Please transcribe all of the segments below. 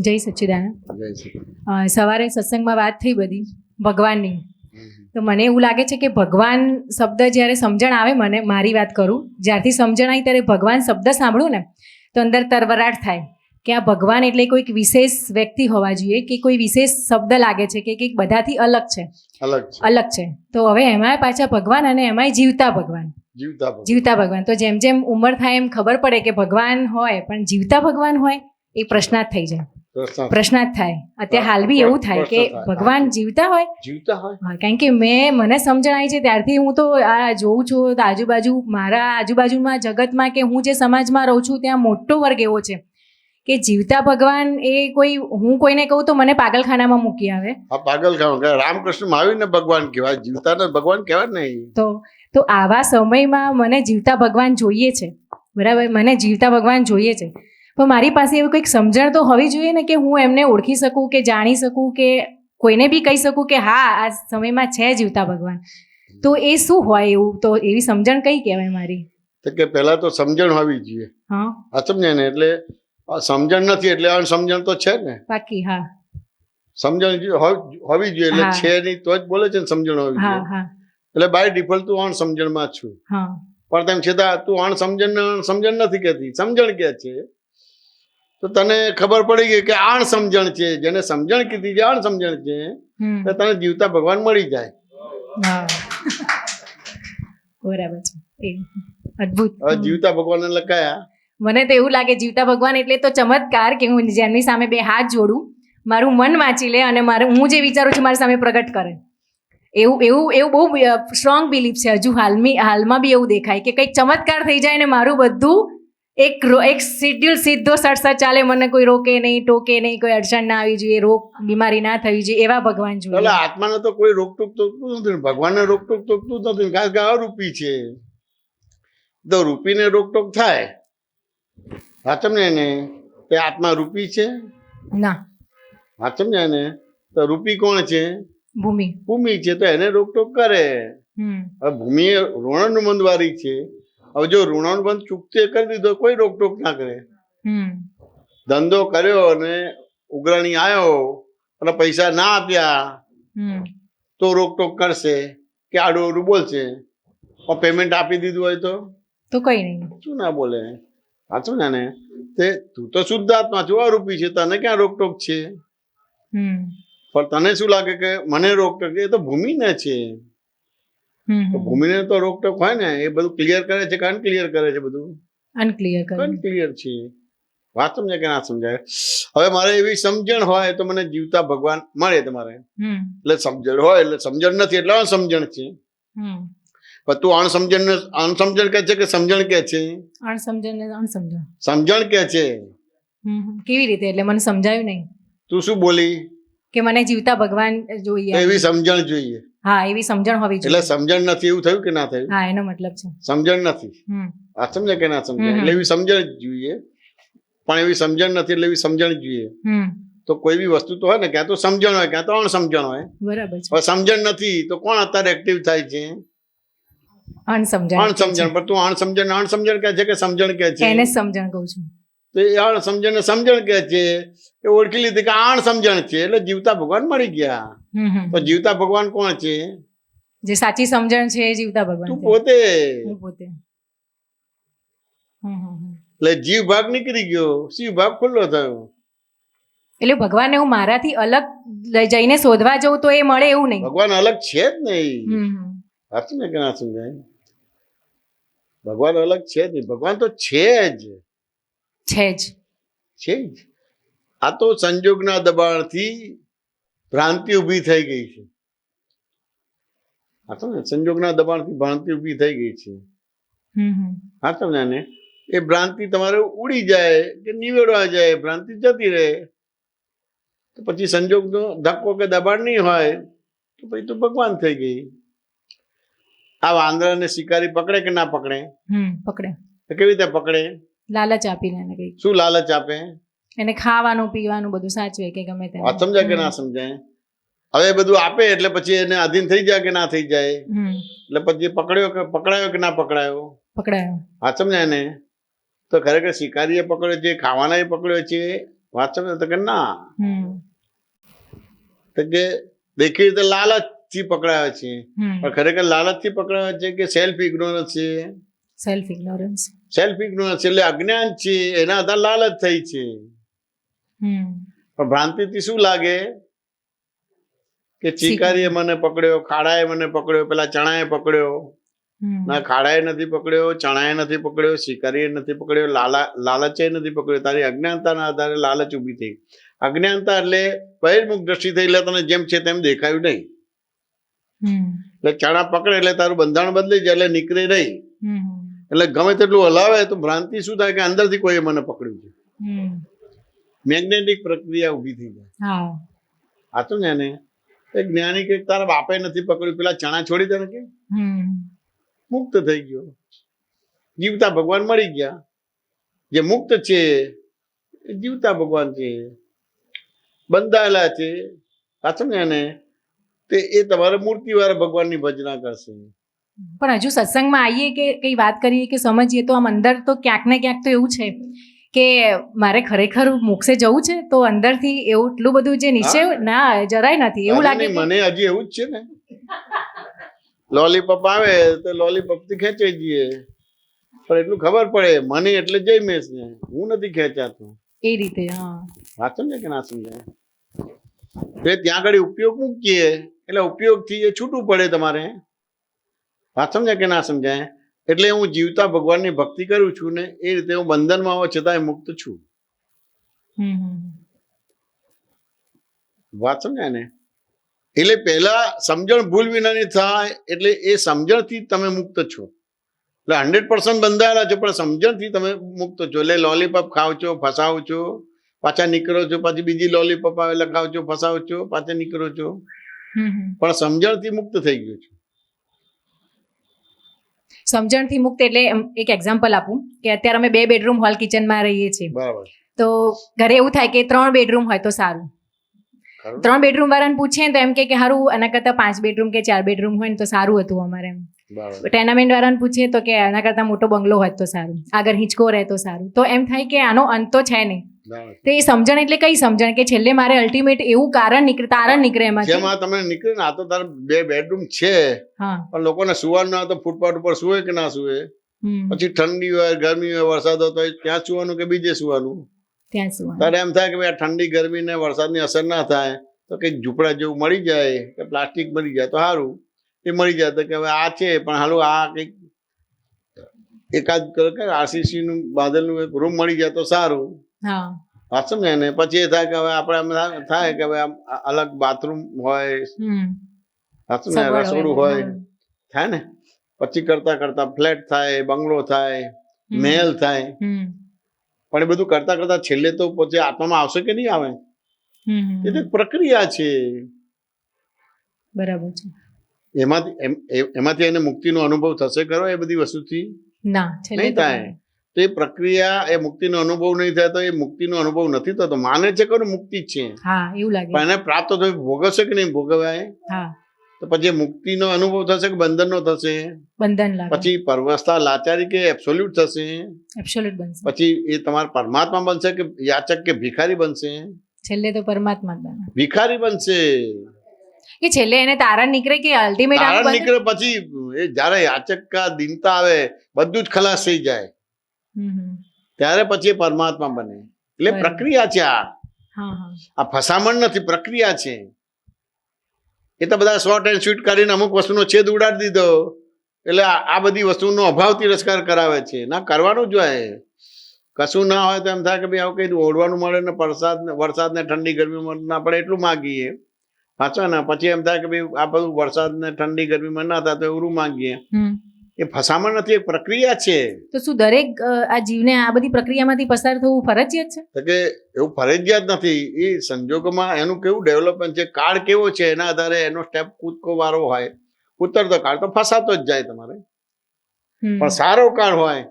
જય સચ્ચિદાનંદ. સવારે સત્સંગમાં વાત થઈ બધી ભગવાનની, તો મને એવું લાગે છે કે ભગવાન શબ્દ જ્યારે સમજણ આવે, મને મારી વાત કરું, જ્યારથી સમજણ આવી ત્યારે ભગવાન શબ્દ સાંભળું ને તો અંદર તરવરાટ થાય કે આ ભગવાન એટલે કોઈક વિશેષ વ્યક્તિ હોવા જોઈએ, કે કોઈ વિશેષ શબ્દ લાગે છે કે કંઈક બધાથી અલગ છે. તો હવે એમાંય પાછા ભગવાન અને એમાંય જીવતા ભગવાન. તો જેમ જેમ ઉંમર થાય એમ ખબર પડે કે ભગવાન હોય પણ જીવતા ભગવાન હોય, એ પ્રશ્નાર્થ થઈ જાય. પ્રશ્નાર્થ થાય. અત્યારે હાલ બી એવું થાય કે ભગવાન જીવતા હોય. કારણ કે મને સમજણ આવી છે ત્યારથી હું તો આ જોઉં છું આજુબાજુ, મારા આજુબાજુમાં જગતમાં કે હું જે સમાજમાં રહું છું ત્યાં મોટો વર્ગ એવો છે કે જીવતા ભગવાન એ કોઈ, હું કોઈને કહું તો મને પાગલખાનામાં મૂકી આવે. પાગલખાના રામકૃષ્ણ મહાવીરને ભગવાન કહેવાય, જીવતાને ભગવાન કહેવાય નહીં. તો આવા સમયમાં મને જીવતા ભગવાન જોઈએ છે, બરાબર, મને જીવતા ભગવાન જોઈએ છે. પણ મારી પાસે એવું કંઈક સમજણ તો હોવી જોઈએ ને કે હું એમને ઓળખી શકું, કે જાણી શકું, કે કોઈને બી કહી શકું કે હા આ સમયમાં છે જીવતા ભગવાન. તો એ શું હોય એવું? તો એવી સમજણ કઈ કહેવાય મારી? તો કે પહેલા તો સમજણ હોવી જોઈએ. હા, સમજે ને, એટલે સમજણ નથી એટલે અણસમજણ તો છે ને. બાકી હા, સમજણ હોવી જોઈએ એટલે છે નહીં તો જ બોલે છે ને સમજણ હોવી જોઈએ. એટલે બાય ડિફોલ્ટ તું અણસમજણમાં જ છું, પણ તેમ છતાં તું સમજણ નથી કહેતી, સમજણ કે છે. તો તને ખબર પડી ગઈ કે આણ સમજણ છે, જેને સમજણ કીધી છે આણ સમજણ છે, તો તને જીવતા ભગવાન મળી જાય. બરાબર છે, અદ્ભુત. હવે જીવતા ભગવાન લખાયા. મને તો એવું લાગે જીવતા ભગવાન એટલે તો ચમત્કાર, કે હું જેમની સામે બે હાથ જોડું, મારું મન વાંચી લે અને હું જે વિચારું છું મારી સામે પ્રગટ કરે. એવું બહુ સ્ટ્રોંગ બિલીફ છે. હજુ હાલમાં બી એવું દેખાય કે કંઈક ચમત્કાર થઈ જાય ને મારું બધું એક શેડ્યુલ સીધો સટસટ ચાલે, મને કોઈ રોકે નહીં, ટોકે નહીં, કોઈ અડચણ ના આવી જોઈએ, બીમારી ના થવી જોઈએ, એવા ભગવાન જોઈએ. એટલે આત્માને તો કોઈ રોકટોક તોકતું નથી, ભગવાનને રોકટોક તોકતું નથી, કારણ કે અરૂપી છે. તો રૂપીને રોકટોક થાય, સાચમ ને, તે આત્મા રૂપી છે ના, સાચમ ને. તો રૂપી કોણ છે? ભૂમિ છે, તો એને રોકટોક કરે. હવે ભૂમિ ઋણાનુબંધ વાળી છે. હવે જો ઋણાનુબંધ ચૂકતે કરી દીધો કોઈ રોકટોક ના કરે. ધંધો કર્યો અને ઉઘરાણી આવ્યો અને પૈસા ના આપ્યા તો રોકટોક કરશે કે આડું અવડું બોલશે. પણ પેમેન્ટ આપી દીધું હોય તો કઈ નહીં, શું ના બોલે. સાચું ને. તે તું તો શુદ્ધ આત્મા છું, અરૂપી છે, તને ક્યાં રોકટોક છે? પણ તને શું લાગે કે મને રોકટોક? એ તો ભૂમિને છે. ભૂમિને તો રોકટોક હોય ને, એ બધું ક્લિયર કરે છે કે અનક્લિયર કરે છે? બધું અનક્લિયર છે. વાત સમજાય કે ના સમજાય? હવે મારે એવી સમજણ હોય તો મને જીવતા ભગવાન મળે તમારે. એટલે સમજણ હોય એટલે સમજણ નથી એટલે અણસમજણ છે. પણ તું અણસમજણ કે છે કે સમજણ કે છે? સમજણ કે છે. કેવી રીતે? એટલે મને સમજાયું નહીં. તું શું બોલી? કે મને જીવતા ભગવાન જોઈએ, એવી સમજણ જોઈએ. હા, એવી સમજણ હોવી જોઈએ. એટલે સમજણ નથી એવું થયું કે ના થયું? હા, એનો મતલબ છે સમજણ નથી. આ સમજે કે ના સમજે? એટલે એવી સમજણ જોઈએ, પણ એવી સમજણ નથી એટલે એવી સમજણ જોઈએ. તો કોઈ બી વસ્તુ તો હોય ને, ક્યાં તો સમજણ હોય ક્યાં તો અણસમજણ હોય. બરાબર છે. હવે સમજણ નથી તો કોણ અત્યારે એક્ટિવ થાય છે? અણસમજણ. પણ તું અણસમજણ કે છે કે સમજણ કે છે? એને સમજણ કહું છું. તો એ અણસમજણ ને સમજણ કે છે એ ઓળખી લીધી કે આણ સમજણ છે એટલે જીવતા ભગવાન મળી ગયા. તો જીવતા ભગવાન કોણ છે? જે સાચી સમજણ છે એ જીવતા ભગવાન. તું પોતે. પોતે. એટલે જીવ ભાગ નીકળી ગયો, શિવ ભાગ ખુલ્લો થયો. એટલે ભગવાનને હું મારાથી અલગ જઈને શોધવા જઉં તો એ મળે એવું નહીં. ભગવાન અલગ છે જ નહીં. સાચું ને કે ના સમજાય? ભગવાન અલગ છે જ નહીં. ભગવાન તો છે જ. આ તો સંજોગના દબાણથી ભ્રાંતિ ઉભી થઈ ગઈ છે. આ તો ને સંજોગના દબાણથી ભ્રાંતિ ઉભી થઈ ગઈ છે. હા, તમને એ ભ્રાંતિ તમારે ઉડી જાય કે નિવેડવા જાય, ભ્રાંતિ જતી રહે તો પછી સંજોગનો ધક્કો કે દબાણ નહીં હોય તો પછી તો ભગવાન થઈ ગઈ. આ વાંદરાને શિકારી પકડે કે ના પકડે? પકડે. કેવી રીતે પકડે? લાલચ આપીને. શું લાલચ આપે? એને ખાવાનું પીવાનું બધું સાચવે કે ગમે તે. વાત સમજાય કે ના સમજાય? હવે બધું આપે એટલે પછી એને આધીન થઈ જાય કે ના થઈ જાય? એટલે પછી પકડાયો કે ના પકડાયો? પકડાયો. હા, સમજાય ને? તો ખરેખર શિકારીએ પકડ્યો છે, ખાવાના પકડ્યો છે, વાંચો ને તો કે ના, હમ તો કે દેખી રીતે લાલચથી પકડાવે છે, હમ પણ ખરેખર લાલચથી પકડાવે છે કે સેલ્ફ ઇગ્નોરન્સ છે? Self ignorance. સેલ્ફ ઇગ્નોરન્સ એટલે અજ્ઞાન છે, એના આધાર લાલચ થઈ છે. હમ પણ ભ્રાંતિથી શું લાગે કે ચીકારીએ મને પકડ્યો, ખાડાએ મને પકડ્યો, પેલા ચણાએ પકડ્યો. હમ ના, ખાડાએ નથી પકડ્યો, ચણાએ નથી પકડ્યો, શિકારીએ નથી પકડ્યો, લાલચે નથી પકડ્યો. તારી અજ્ઞાનતાના આધારે લાલચ ઊભી થઈ. અજ્ઞાનતા એટલે બહિર્મુખ દ્રષ્ટિ થઈ, એટલે તને જેમ છે તેમ દેખાયું નહીં. હમ એટલે ચણા પકડે એટલે તારું બંધારણ બદલાઈ જાય, એટલે નીકળે નહીં. હમ એટલે ગમે તેટલું હલાવે તો ભ્રાંતિ શું થાય કે અંદરથી કોઈએ મને પકડ્યું છે. હમ મેગ્નેટિક પ્રક્રિયા ઊભી થઈ જાય. હા સાચું ને? એને એક જ્ઞાની કે તારા બાપે નથી પકડ્યું, પેલા ચણા છોડી દે ને કે હમ મુક્ત થઈ ગયો. જીવતા ભગવાન મળી ગયા. જે મુક્ત છે એ જીવતા ભગવાન છે, બંધાયેલા છે. સાચું ને? એને તે એ તમારે મૂર્તિવાળા ભગવાનની ભજના કરશે. પણ હજુ સત્સંગમાં આવીએ કે કઈ વાત કરીએ કે સમજીએ તો આમ અંદર તો ક્યાંક ને ક્યાંક તો એવું છે કે મારે ખરેખર મોક્ષે જવું છે, તો અંદરથી એવું એટલું બધું જે નિશ્ચય ના જરાય નથી એવું લાગે કે મને હજી એવું જ છે ને. લોલીપોપ આવે તો લોલીપોપ થી ખેંચાઈ જઈએ, પણ એટલું ખબર પડે મને એટલે જઈ મેસ ને, હું નથી ખેંચાતો. એ રીતે. હા વાત સમજે કે ના સમજાય? ત્યાં આગળ ઉપયોગ મૂકીએ એટલે ઉપયોગથી એ છૂટું પડે તમારે. વાત સમજાય કે ના સમજાય? એટલે હું જીવતા ભગવાનની ભક્તિ કરું છું ને એ રીતે હું બંધનમાં હોવા છતાં મુક્ત છું. વાત સમજાય ને? એટલે પહેલા સમજણ ભૂલ વિનાની થાય, એટલે એ સમજણથી તમે મુક્ત છો. એટલે 100% બંધાયેલા છો, પણ સમજણથી તમે મુક્ત છો. એટલે લોલીપોપ ખાવ છો, ફસાવો છો, પાછા નીકળો છો, પછી બીજી લોલીપોપ આવે એટલે ખાવ છો, ફસાવો છો, પાછા નીકળો છો, પણ સમજણથી મુક્ત થઈ ગયો છો. સમજણથી મુક્ત એટલે એક એક્ઝામ્પલ આપું કે અત્યારે અમે 2 બેડરૂમ હોલ કિચનમાં રહીએ છીએ. બરાબર. તો ઘરે એવું થાય કે 3 બેડરૂમ હોય તો સારું. 3 બેડરૂમ વાળાને પૂછીએ તો એમ કે સારું આના કરતાં 5 બેડરૂમ કે 4 બેડરૂમ હોય ને તો સારું હતું અમારે એમ. ટેનામેન્ટ વાળાને પૂછીએ તો કે આના કરતાં મોટો બંગલો હોય તો સારું, આગળ હિંચકો રહે તો સારું. તો એમ થાય કે આનો અંત તો છે નહીં. તો એ સમજણ એટલે કઈ સમજણ કે છેલ્લે મારે અલ્ટિમેટ એવું તારણ નીકળે એમાંથી. જેમાં તમે નીકળે ને, આ તો તારે 2 બેડરૂમ છે, પણ લોકોને સુવાનું ના તો ફૂટપાથ ઉપર સુવે કે ના સુવે, પછી ઠંડી હોય, ગરમી હોય, વરસાદ હોય તો ત્યાં સુવાનું કે બીજે સુવાનું? ત્યાં સુવાનું. તારે એમ થાય કે ભાઈ આ ઠંડી ગરમી ને વરસાદની અસર ના થાય તો કંઈક ઝૂંપડા જેવું મળી જાય કે પ્લાસ્ટિક મળી જાય તો સારું. એ મળી જાય તો કે હવે આ છે, પણ હાલું આ કંઈક એકાદ આરસીસી નું બાદલનું એક રૂમ મળી જાય તો સારું. વાત સમજે ને? પછી એ થાય કે હવે આપણે થાય કે હવે અલગ બાથરૂમ હોય, રસોડું હોય, થાય ને. પછી કરતા કરતા ફ્લેટ થાય, બંગલો થાય, મહેલ થાય. પણ એ બધું કરતા કરતા છેલ્લે તો પછી આત્મામાં આવશે કે નહીં આવે? એ તો પ્રક્રિયા છે. બરાબર છે. એમાંથી એને મુક્તિનો અનુભવ થશે ખરો? એ બધી વસ્તુથી નહીં થાય. તો એ પ્રક્રિયા, એ મુક્તિનો અનુભવ નહીં થાય તો એ મુક્તિનો અનુભવ નથી થતો. માને છે ખરું મુક્તિ જ છે, પણ એને પ્રાપ્ત થયું ભોગવશે કે નહીં ભોગવાય? તો પછી મુક્તિનો અનુભવ થશે કે બંધનનો થશે? બંધન. પછી પરવસ્થા લાચારી કે એબ્સોલ્યુટ થશે? એબ્સોલ્યુટ બનશે. પછી એ તમારા પરમાત્મા બનશે કે યાચક કે ભિખારી બનશે? છેલ્લે તો પરમાત્મા બને. ભિખારી બનશે કે છેલ્લે એને તારણ નીકળે કે અલ્ટિમેટ તારણ નીકળે. પછી એ જ્યારે યાચક કા દિનતા આવે, બધું જ ખલાસ થઈ જાય, ત્યારે પછી પરમાત્મા બને. એટલે પ્રક્રિયા છે આ ફસામણ નથી, પ્રક્રિયા છે. એ તો બધા શોર્ટ એન્ડ સ્વીટ કરીને અમુક વસ્તુનો છેદ ઉડાડી દીધો એટલે આ બધી વસ્તુનો અભાવ તિરસ્કાર કરાવે છે. ના, કરવાનું જ હોય. કશું ના હોય તો એમ થાય કે ભાઈ આવું કઈ ઓઢવાનું મળે ને વરસાદ ને ઠંડી ગરમીમાં ના પડે એટલું માગીએ. સાચો ને? પછી એમ થાય કે ભાઈ આ બધું વરસાદ ને ઠંડી ગરમીમાં ના થાય તો એવું માંગીએ. એ ફસામણ નથી, એક પ્રક્રિયા છે. તો શું દરેક આ જીવને આ બધી પ્રક્રિયામાંથી પસાર થવું ફરજિયાત છે? કે એવું ફરજિયાત નથી. એ સંજોગોમાં એનું કેવું ડેવલપમેન્ટ છે, કાળ કેવો છે એના આધારે એનો સ્ટેપ કૂદકો વાળો હોય. ઉતરતો કાળ તો ફસાતો જ જાય તમારે, પણ સારો કાળ હોય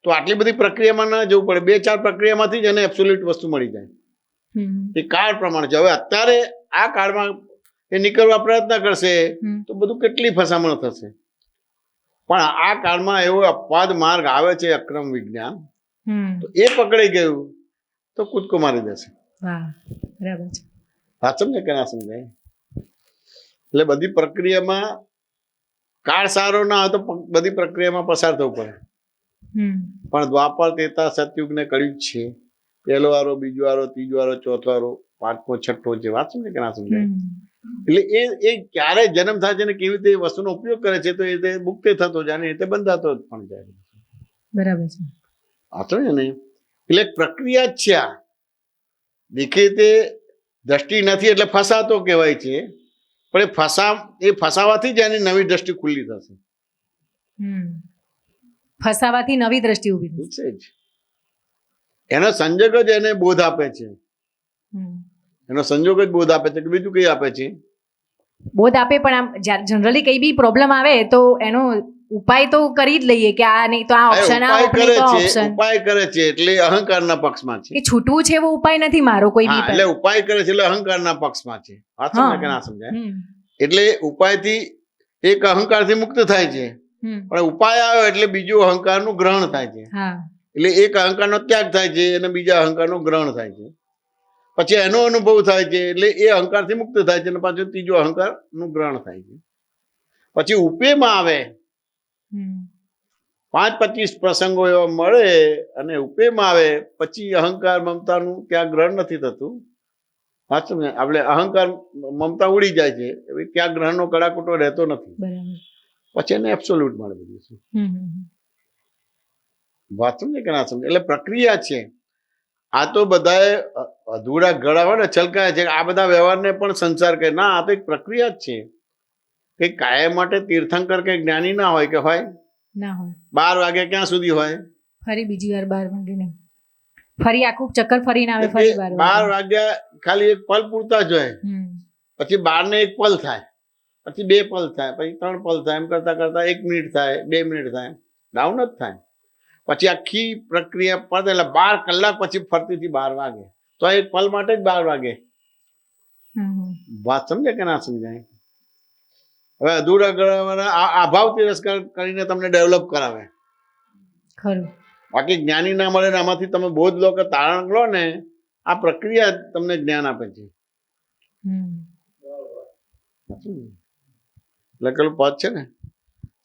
તો આટલી બધી પ્રક્રિયામાં ના જવું પડે. 2-4 પ્રક્રિયામાંથી જ એને એબ્સોલ્યુટ વસ્તુ મળી જાય. એ કાળ પ્રમાણે છે. હવે અત્યારે આ કાળમાં એ નીકળવા પ્રયત્ન કરશે તો બધું કેટલી ફસામણ થશે. પણ આ કાળમાં એવો અપવાદ માર્ગ આવે છે, અક્રમ વિજ્ઞાન, તો એ પકડાઈ ગયું તો કૂદકો મારી દેશે. વાહ, બરાબર છે. વાત સમજે કે ના સમજાય? એટલે બધી પ્રક્રિયામાં કાળ સારો ના હોય તો બધી પ્રક્રિયામાં પસાર થવું પડે. પણ દ્વાપર, ત્રેતા, સતયુગ ને કળિયુગ છે. પહેલો વારો, બીજો વારો, ત્રીજો વારો, ચોથો વારો, પાંચમો, છઠ્ઠો છે. વાત સમજે કે ના સમજાય? એટલે એ ક્યારે જન્મ થાય છે ને કેવી રીતે એ વસ્તુનો ઉપયોગ કરે છે તો એ રીતે મુક્ત થતો જાય ને એ રીતે બંધાતો પણ જાય. બરાબર છે. આ તો ને એટલે પ્રક્રિયા જ છે. આ દેખે તે દ્રષ્ટિ નથી એટલે ફસાતો કહેવાય છે. પણ એ ફસાવાથી જ એની નવી દ્રષ્ટિ ખુલ્લી થશે. ફસાવાથી નવી દ્રષ્ટિ ઊભી થશે. છે જ એનો સંજોગ જ એને બોધ આપે છે. એનો સંજોગ જ બોધ આપે છે કે બીજું કઈ આપે છે? બોધ આપે. પણ આમ જનરલી કઈ બી પ્રોબ્લેમ આવે તો એનો ઉપાય તો કરી જ લઈએ કે આ નહીં તો આ ઓપ્શન, આ કરે તો છે, ઓપ્શન. ઉપાય કરે છે એટલે અહંકારના પક્ષમાં છે. કે છૂટવું છે એવો ઉપાય નથી મારો કોઈ બી. એટલે ઉપાય કરે છે એટલે અહંકારના પક્ષમાં છે. વાત સમજાય કે ના સમજાય? એટલે ઉપાયથી એક અહંકારથી મુક્ત થાય છે. પણ ઉપાય આવ્યો એટલે બીજું અહંકારનું ગ્રહણ થાય છે. એટલે એક અહંકારનો ત્યાગ થાય છે અને બીજા અહંકારનું ગ્રહણ થાય છે. પછી એનો અનુભવ થાય છે એટલે એ અહંકારથી મુક્ત થાય છે અને પાછું ત્રીજો અહંકારનું ગ્રહણ થાય છે. પછી ઉપેમાં આવે 5-25 પ્રસંગો એવા મળે અને ઉપેમાં આવે પછી અહંકાર મમતાનું ત્યાં ગ્રહણ નથી થતું. આપણે અહંકાર મમતા ઉડી જાય છે, ત્યાં ગ્રહણનો કડાકૂટો રહેતો નથી. પછી એને એબ્સોલ્યુટ મળે બધું છે. વાત સમજે કે ના સમજે? એટલે પ્રક્રિયા છે. આ તો બધાએ અધૂરા ગળા હોય ને છલકાય છે આ બધા વ્યવહારને પણ સંસાર કહે. ના, આ તો એક પ્રક્રિયા જ છે. કઈ કાયમ માટે તીર્થંકર કઈ જ્ઞાની ના હોય કે હોય? ના હોય. 12 વાગે ક્યાં સુધી હોય? ફરી બીજી વાર 12 વાગે નહીં, ફરી આખું ચક્કર ફરીને આવે. ફરી 12 વાગ્યા ખાલી એક પલ પૂરતા જ હોય. પછી 12 ને 1 પલ થાય, પછી 2 પલ થાય, પછી 3 પલ થાય, એમ કરતા કરતા 1 મિનિટ થાય, 2 મિનિટ થાય, ડાઉન જ થાય. પછી આખી પ્રક્રિયા પડે એટલે 12 કલાક પછી ફરતીથી 12 વાગે તો એક પલ માટે જ 12 વાગે. વાત સમજે કે ના સમજાય? હવે અધૂરા ગળાવાળા અભાવ તિરસ્કાર કરીને તમને ડેવલપ કરાવે. ખરું. બાકી જ્ઞાની ના મળે ને આમાંથી તમે બોધ લો કે તારણ લો ને, આ પ્રક્રિયા તમને જ્ઞાન આપે છે. લખેલું પદ છે ને,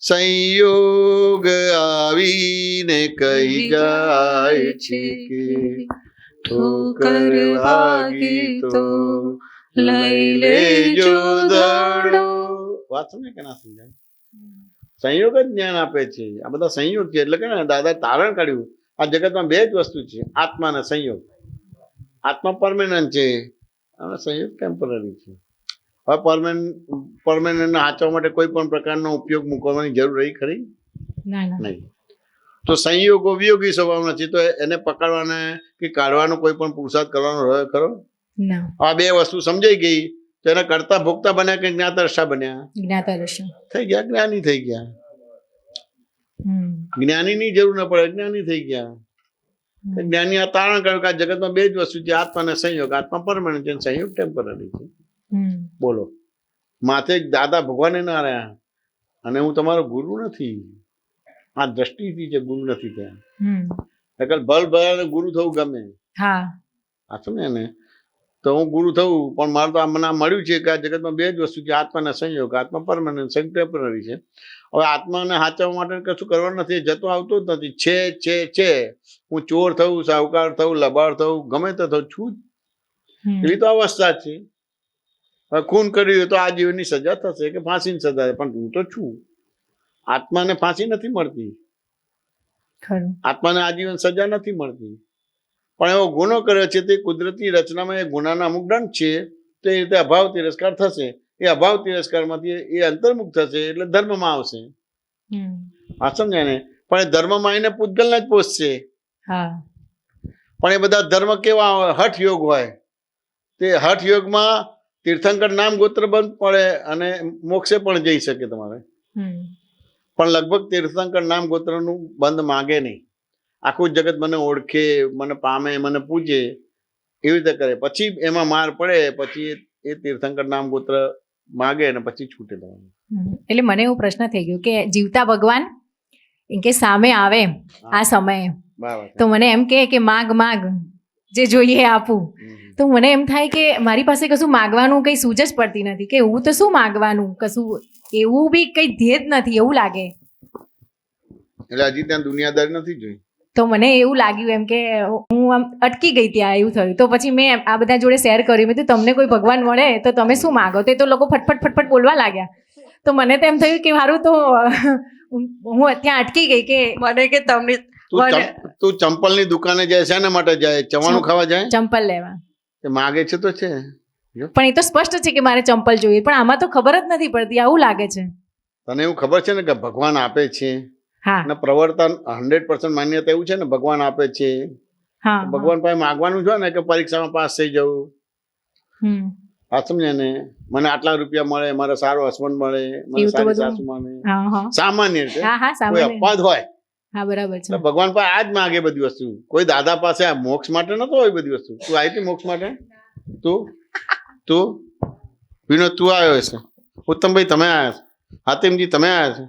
સંયોગ આવીને કહી જાય છે કે ઠોકર વાગી તો લઈ લેજો દડો. વાત સમજે કે ના સમજાય? સંયોગ જ જ્ઞાન આપે છે. આ બધા સંયોગ છે. એટલે કે ને દાદા તારણ કાઢ્યું આ જગતમાં 2 જ વસ્તુ છે, આત્મા અને સંયોગ. આત્મા પરમેનન્ટ છે અને સંયોગ ટેમ્પરરી છે. હવે પરમેનન્ટ હાચવા માટે કોઈ પણ પ્રકારનો ઉપયોગ મૂકવાની જરૂર રહી ખરી? નહીં. તો સંયોગો વિયોગી સ્વભાવના છે તો એને પકડવાને કે કાઢવાનો કોઈ પણ પુરુષાર્થ કરવાનો રહ્યો ખરો? આ 2 વસ્તુ સમજાઈ ગઈ તો એને કરતા ભોગતા બન્યા કે જ્ઞાતરશા બન્યા? જ્ઞાતરશા થઈ ગયા, જ્ઞાની થઈ ગયા. જ્ઞાનીની જરૂર ન પડે, જ્ઞાની થઈ ગયા. જ્ઞાની આ તારણ કર્યું કે આ જગતમાં 2 જ વસ્તુ છે, આત્મા અને સંયોગ. આત્મા પરમેનન્ટ છે, સંયોગ ટેમ્પરરી છે. બોલો, માથે દાદા ભગવાને ના રહ્યા અને હું તમારો ગુરુ નથી. આ દ્રષ્ટિથી છે, ગુરુ નથી ત્યાં. ભલ ગુરુ થવું ગમે. આ સમજે ને? તો હું ગુરુ થવું પણ મારે તો મને મળ્યું છે કે આ જગતમાં 2 જ વસ્તુ છે, આત્મા અને સંયોગ. આત્મા પરમેનન્ટ, સંયોગ ટેમ્પરરી છે. હવે આત્માને સાચવવા માટે કશું કરવાનું નથી, જતો આવતો જ નથી. છે. હું ચોર થવું, સાહુકાર થવું, લબાડ થવું, ગમે તે થવું છું જ. એવી તો અવસ્થા છે. હવે ખૂન કર્યું તો આજીવનની સજા થશે કે ફાંસીની સજા, પણ હું તો છું. આત્માને ફાંસી નથી મળતી, આત્માને આજીવન સજા નથી મળતી. પણ એવો ગુનો કર્યો છે તે કુદરતી રચનામાં એ ગુનાના અમુક દંડ છે. તો એ રીતે અભાવ તિરસ્કાર થશે. એ અભાવ તિરસ્કારમાંથી એ અંતર્મુખ થશે એટલે ધર્મમાં આવશે. આ સમજાય ને? પણ એ ધર્મમાં આવીને પૂતગલને જ પોષશે. પણ એ બધા ધર્મ કેવા હોય? હઠ યોગ હોય. તે હઠ યોગમાં તીર્થંકર નામ ગોત્ર બંધ પડે અને મોક્ષે પણ જઈ શકે તમારે. પણ લગભગ તીર્થંકર નામ ગોત્રનું બંધ માગે નહીં. આખું જગત મને ઓળખે, મને પામે, મને પૂજે, એવી રીતે કરે. પછી એમાં માર પડે, પછી એ તીર્થંકર નામ ગોત્ર માગે અને પછી છૂટે તમારે. એટલે મને એવો પ્રશ્ન થઈ ગયો કે જીવતા ભગવાન એમ કે સામે આવે આ સમયે તો મને એમ કે માગ જે જોઈએ એ આપું. તો મને એમ થાય કે મારી પાસે કશું માગવાનું કંઈ સૂઝ જ પડતી નથી કે હું તો શું માગવાનું, કશું એવું બી કંઈ ધ્યેય જ નથી એવું લાગે. એટલે હજી ત્યાં દુનિયાદારી નથી જોઈ. તો મને એવું લાગ્યું એમ કે હું આમ અટકી ગઈ ત્યાં, એવું થયું. તો પછી મેં આ બધા જોડે શેર કર્યું. મેં કીધું તમને કોઈ ભગવાન મળે તો તમે શું માગો? તો લોકો ફટફટ ફટફટ બોલવા લાગ્યા. તો મને તો એમ થયું કે મારું તો હું ત્યાં અટકી ગઈ કે મને કે તમને તું ચંપલની દુકાને જાય છે ને માટે જાય? ચવાણું ખાવા જાય? ચંપલ લેવા તે માગે છે તો છે, પણ એ તો સ્પષ્ટ છે કે મારે ચંપલ જોઈએ, પણ આમાં તો ખબર જ નથી પડતી. આવું લાગે છે. તને એવું ખબર છે ને કે ભગવાન આપે છે? હા અને પ્રવર્તન 100% માન્યતા એવું છે ને ભગવાન આપે છે. હા ભગવાન પાસે માગવાનું છે ને કે પરીક્ષામાં પાસ થઈ જવું. આ સમજે ને, મને આટલા રૂપિયા મળે, મારે સારો હસબન્ડ મળે, મને એવું તો સારી બધું. સાસુ મળે, હા હા સામાન્ય રીતે હા હા કોઈ સામાન્ય. અપવાદ હોય હા બરાબર છે. તો ભગવાન પાસે આ જ માગે બધી વસ્તુ. કોઈ દાદા પાસે આ મોક્ષ માટે નતો હોય બધી વસ્તુ. તું આવી હતી મોક્ષ માટે? તું વિનોદ તું આવ્યો છે? ઉત્તમભાઈ તમે આવ્યા છો? હાતિમજી તમે આવ્યા છો?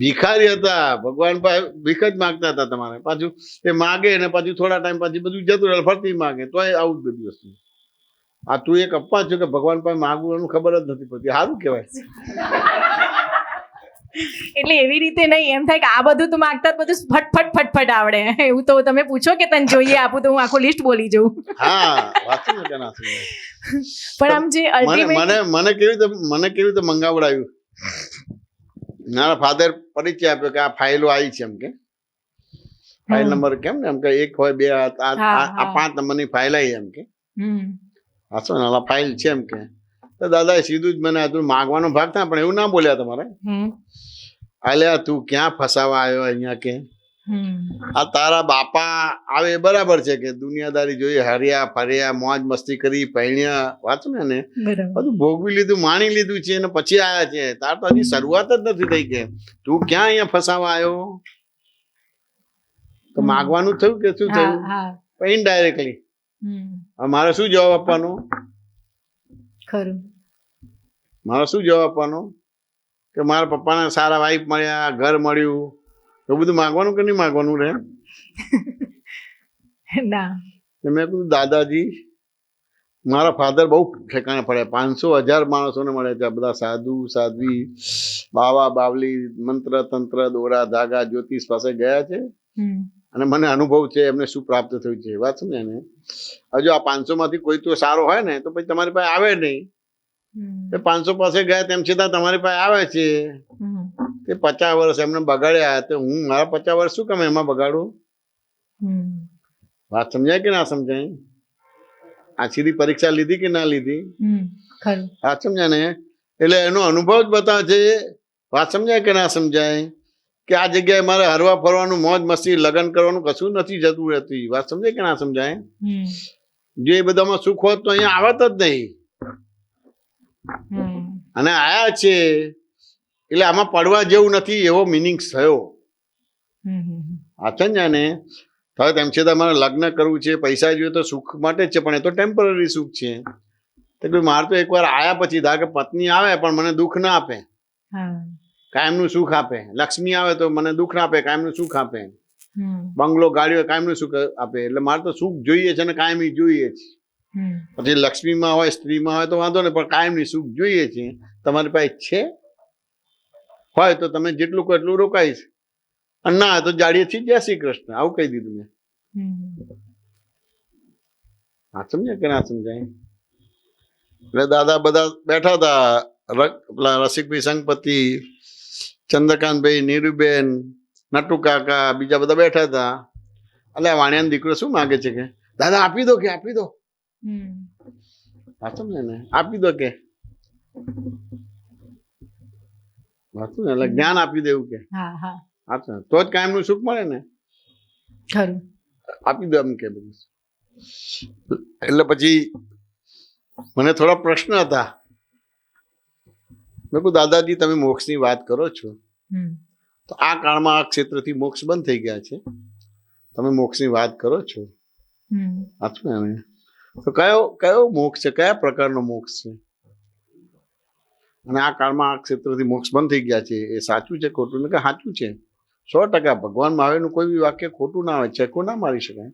ભિખારી હતા, ભગવાન પાસે ભીખ જ માગતા હતા. તમારે પાછું એ માગે ને પાછું થોડા ટાઈમ પછી બધું જતું રહે, ફરતી માગે, તો આવું જ બધી વસ્તુ. આ તું એક અપવાદ છો કે ભગવાન પાસે માગવું એનું ખબર જ નથી પડતી. સારું કહેવાય. એટલે એવી રીતે નહીં, એમ થાય કે આ બધું તો માગતા જ બધું ફટફટ ફટફટ આવડે. એવું તો તમે પૂછો કે તને જોઈએ આપું તો હું આખું લિસ્ટ બોલી જઉં. હા વાંચો ને કે ના સમજાય. પણ આમ જે અલ્ટિમેટ મને કેવી રીતે મંગાવડાવ્યું. મારા ફાધર પરિચય આપ્યો કે આ ફાઇલો આવી છે, એમ કે ફાઇલ નંબર કેમ ને એમ કે 1 હોય 2 આ 5 નંબરની ફાઇલ આવી એમ કે આ શું આ ફાઇલ છે એમ કે. તો દાદાએ સીધું જ મને હતું માગવાનો ભાગ થાય, પણ એવું ના બોલ્યા તમારે. અલ્યા તું ક્યાં ફસાવા આવ્યો અહીંયા કે આ તારા બાપા આવે એ બરાબર છે કે દુનિયાદારી જોઈ, હર્યા ફર્યા, મોજ મસ્તી કરી, પૈણ્યા, વાંચો ને બધું ભોગવી લીધું, માણી લીધું છે અને પછી આયા છે. તાર તો હજી શરૂઆત જ નથી થઈ કે તું ક્યાં અહીંયા ફસાવા આવ્યો? તો માગવાનું થયું કે શું થયું? ઇનડાયરેક્ટલી. મારે શું જવાબ આપવાનો? ખરું. મારે શું જવાબ આપવાનો કે મારા પપ્પાને સારા વાઈફ મળ્યા, ઘર મળ્યું, તો બધું માગવાનું કે નહીં માગવાનું રે? ના. મેં કીધું દાદાજી મારા ફાધર બહુ ઠેકાણે પડ્યા, 500,000 માણસોને મળે છે, બધા સાધુ સાધ્વી, બાવા બાવલી, મંત્ર તંત્ર, દોરા ધાગા, જ્યોતિષ પાસે ગયા છે અને મને અનુભવ છે એમને શું પ્રાપ્ત થયું છે. વાત સમજે ને? હજુ આ 500 માંથી કોઈ તો સારો હોય ને તો પછી તમારી પાસે આવે નહીં. 500 પાસે ગયા તેમ છતાં તમારી પાસે આવે છે. તે 50 વર્ષ એમને બગાડ્યા, તો હું મારા 50 વર્ષ શું કામ એમાં બગાડું? વાત સમજાય કે ના સમજાય? આ સીધી પરીક્ષા લીધી કે ના લીધી? વાત સમજાય ને? એટલે એનો અનુભવ જ બતાવે છે. વાત સમજાય કે ના સમજાય? કે આ જગ્યાએ મારે હરવા ફરવાનું, મોજ મસ્તી, લગ્ન કરવાનું કશું નથી જતું રહેતું. વાત સમજાય કે ના સમજાય? જો એ બધામાં સુખ હોત તો અહીંયા આવત જ નહીં. અને આયા છે એટલે આમાં પડવા જેવું નથી એવો મિનિંગ થયો. આ સમજાય ને? હવે તેમ છતાં મારે લગ્ન કરવું છે, પૈસા જોઈએ તો સુખ માટે જ છે, પણ એ તો ટેમ્પરરી સુખ છે. તો મારે તો એકવાર આયા પછી ધારો કે પત્ની આવે પણ મને દુઃખ ના આપે, કાયમનું સુખ આપે. લક્ષ્મી આવે તો મને દુઃખ ના આપે, કાયમનું સુખ આપે. બંગલો ગાડીઓ કાયમનું સુખ આપે. એટલે મારે તો સુખ જોઈએ છે અને કાયમી જોઈએ છે. પછી લક્ષ્મીમાં હોય, સ્ત્રીમાં હોય તો વાંધો નહીં, પણ કાયમની સુખ જોઈએ છે. તમારી પાસે છે હોય તો તમે જેટલું કહો એટલું રોકાઈશ, અને ના તો જાડીએથી જય શ્રી કૃષ્ણ, આવું કહી દીધું મેં. હા સમજાય કે ના સમજાય? એટલે દાદા બધા બેઠા હતા, પેલા રસિકભાઈ સંગપતિ, ચંદ્રકાંતભાઈ, નીરુબેન, નટુ કાકા, બીજા બધા બેઠા હતા. એટલે વાણિયાનો દીકરો શું માગે છે કે દાદા આપી દો, કે આપી દો. હા સમજે ને? આપી દો કે એટલે જ્ઞાન આપી દેવું કે તો જ કાયમનું સુખ મળે ને. આપી દો એમ કે બધું. એટલે પછી મને થોડા પ્રશ્ન હતા. મેં કહ્યું દાદાજી તમે મોક્ષની વાત કરો છો તો આ કાળમાં આ ક્ષેત્રથી મોક્ષ બંધ થઈ ગયા છે, તમે મોક્ષની વાત કરો છો, તો કયો મોક્ષ છે? કયા પ્રકારનો મોક્ષ છે? અને આ કાળમાં આ ક્ષેત્રથી મોક્ષ બંધ થઈ ગયા છે, એ સાચું છે ખોટું? કે સાચું છે. 100% ભગવાન મહાવીરનું કોઈ બી વાક્ય ખોટું ના હોય, ચેકો ના મારી શકાય.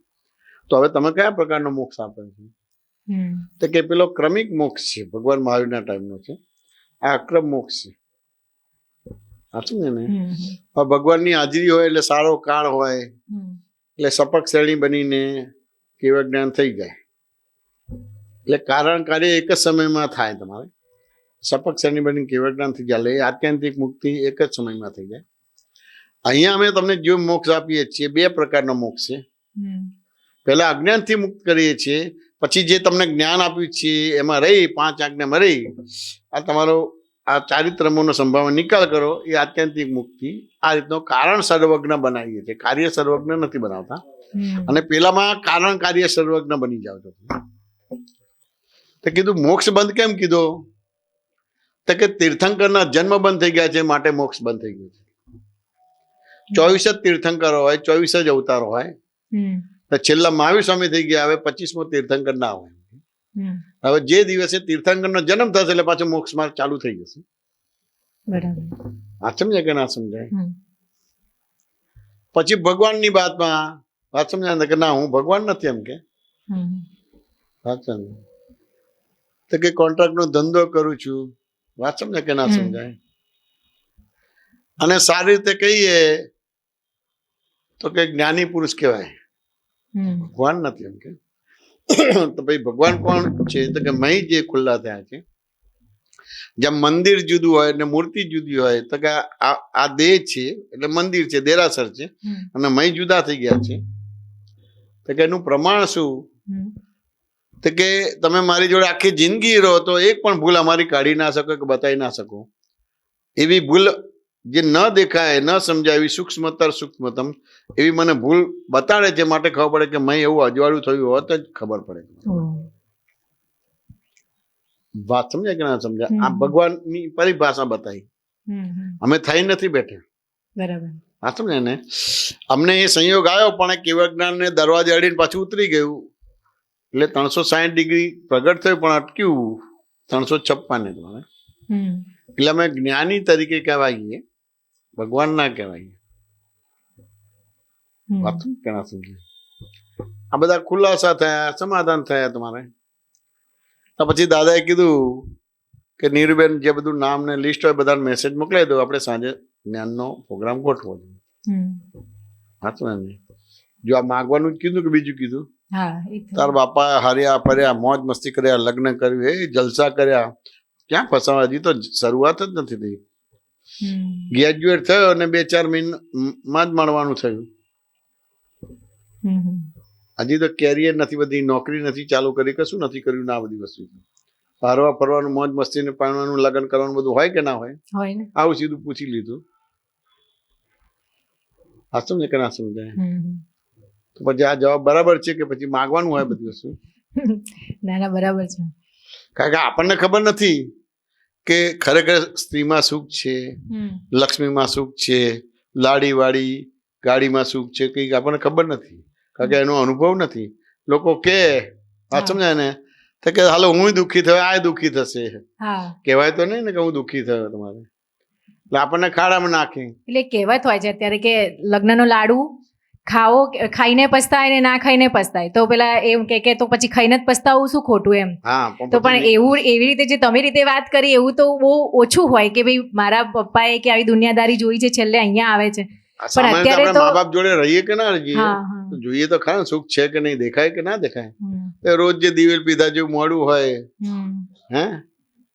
તો હવે તમે કયા પ્રકારનો મોક્ષ આપે છે? તો કે પેલો ક્રમિક મોક્ષ છે, ભગવાન મહાવીરના ટાઈમનો છે. આ અક્રમ મોક્ષ છે. સાચું ને? હવે ભગવાનની હાજરી હોય એટલે સારો કાળ હોય એટલે સપક શ્રેણી બનીને કેવળ જ્ઞાન થઈ જાય. એટલે કારણ કાર્ય એક જ સમયમાં થાય. તમારે સપક શ્રેણી બની કેવળ જ્ઞાન થઈ જાય એટલે આત્યંતિક મુક્તિ એક જ સમયમાં થઈ જાય. અહીંયા અમે તમને જે મોક્ષ આપીએ છીએ 2 પ્રકારનો મોક્ષ છે. પહેલા અજ્ઞાનથી મુક્ત કરીએ છીએ, પછી જે તમને જ્ઞાન આપ્યું છે એમાં રહી 5 આજ્ઞામાં રહી આ તમારો આ ચારિત્રમોનો સંભાવના નિકાલ કરો, એ આત્યંતિક મુક્તિ. આ રીતનો કારણ સર્વજ્ઞ બનાવીએ છીએ, કાર્ય સર્વજ્ઞ નથી બનાવતા. અને પેલામાં કારણ કાર્ય સર્વજ્ઞ બની જાવ છો. તો કીધું મોક્ષ બંધ કેમ કીધો? તો કે તીર્થંકરના જન્મ બંધ થઈ ગયા છે માટે મોક્ષ બંધ થઈ ગયો છે. 24 જ તીર્થંકરો હોય, 24 જ અવતારો હોય. તો છેલ્લા મહાવીર સ્વામી થઈ ગયા, હવે 25મો તીર્થંકર ના હોય. હવે જે દિવસે તીર્થંકરનો જન્મ થશે એટલે પાછો મોક્ષ માર્ગ ચાલુ થઈ જશે. આ સમજાય કે ના સમજાય? પછી ભગવાનની વાત સમજાય કે ના હું ભગવાન નથી એમ કે વાત સમજાય. તો કે કોન્ટ્રાક્ટ નો ધંધો કરું છું, વાત સમજાય કે ના સમજાય? અને સારી રીતે કહીએ તો કે જ્ઞાની પુરુષ કહેવાય, ભગવાન નથી એમ કે. તો ભાઈ ભગવાન કોણ છે? તો કે મહી જે ખુલ્લા થયા છે. જેમ મંદિર જુદું હોય ને મૂર્તિ જુદી હોય, તો કે આ દેહ છે એટલે મંદિર છે, દેરાસર છે, અને મહી જુદા થઈ ગયા છે. તો કે એનું પ્રમાણ શું? તો કે તમે મારી જોડે આખી જિંદગી રહો તો એક પણ ભૂલ અમારી કાઢી ના શકો કે બતાવી ના શકો. એવી ભૂલ જે ન દેખાય, ન સમજાય, એવી સૂક્ષ્મતર સૂક્ષ્મતમ એવી મને ભૂલ બતાડે છે. માટે ખબર પડે કે મેં એવું અજવાળું થયું હોત જ ખબર પડે. વાત સમજાય કે ના સમજાય? આ ભગવાનની પરિભાષા બતાવી. અમે થઈ નથી બેઠા. બરાબર. હા સમજાય ને? અમને એ સંયોગ આવ્યો પણ કેવળ જ્ઞાન ને દરવાજે અડીને પાછું ઉતરી ગયું. એટલે 360 ડિગ્રી પ્રગટ થયું પણ અટક્યું 356 તમારે. એટલે અમે જ્ઞાની તરીકે કહેવાઈએ, ભગવાન ના કહેવાઈએ. વાત કે ના સમજાય? આ બધા ખુલાસા થયા, સમાધાન થયા તમારે. તો પછી દાદાએ કીધું કે નીરુબેન જે બધું નામ ને લિસ્ટ હોય બધાને મેસેજ મોકલાવી દો, આપણે સાંજે જ્ઞાનનો પ્રોગ્રામ ગોઠવો. હા ને? જો આ માગવાનું જ કીધું કે બીજું કીધું? તાર બાપા હાર્યા ફર્યા, મોજ મસ્તી કર્યા, લગ્ન કર્યું, એ જલસા કર્યા, ક્યાં ફસાવા? હજી તો શરૂઆત જ નથી થઈ. ગ્રેજ્યુએટ થયો અને 2-4 મહિનામાં જ મળવાનું થયું. હજી તો કેરિયર નથી, બધી નોકરી નથી ચાલુ કરી, કશું નથી કર્યું. ના બધી વસ્તુ ફરવા ફરવાનું, મોજ મસ્તી ને પાડવાનું, લગ્ન કરવાનું બધું હોય કે ના હોય? આવું સીધું પૂછી લીધું. આ સમજે કે ના સમજાય? તો પછી આ જવાબ બરાબર છે કે પછી માગવાનું હોય બધી વસ્તુ? ના બરાબર છે. કારણ કે આપણને ખબર નથી કે ખરેખર સ્ત્રીમાં સુખ છે, લક્ષ્મીમાં સુખ છે, લાડીવાળી ગાડીમાં સુખ છે, કંઈક આપણને ખબર નથી. કારણ કે એનો અનુભવ નથી. લોકો કે વાત સમજાય ને? તો કે હાલો હું દુઃખી થયો, આ દુઃખી થશે. કહેવાય તો નહીં ને કે હું દુઃખી થયો તમારે. એટલે આપણને ખાડામાં નાખે. એટલે કહેવત હોય છે અત્યારે કે લગ્નનો લાડુ ખાઓ, ખાઈને પસ્તાય ને ના ખાઈને પસ્તાય. તો પેલા એમ કે તો પછી ખાઈને જ પસ્તાવું શું ખોટું એમ. તો પણ એવું એવી રીતે જે તમે રીતે વાત કરી એવું તો બહુ ઓછું હોય કે ભાઈ મારા પપ્પાએ કે આવી દુનિયાદારી જોઈ છે, છેલ્લે અહીંયા આવે છે. પણ અત્યારે તો મા બાપ જોડે રહીએ કે ના રહીએ, જોઈએ તો ખરા સુખ છે કે નહીં, દેખાય કે ના દેખાય. રોજ જે દિવેલ પીધા જેવું મોડું હોય,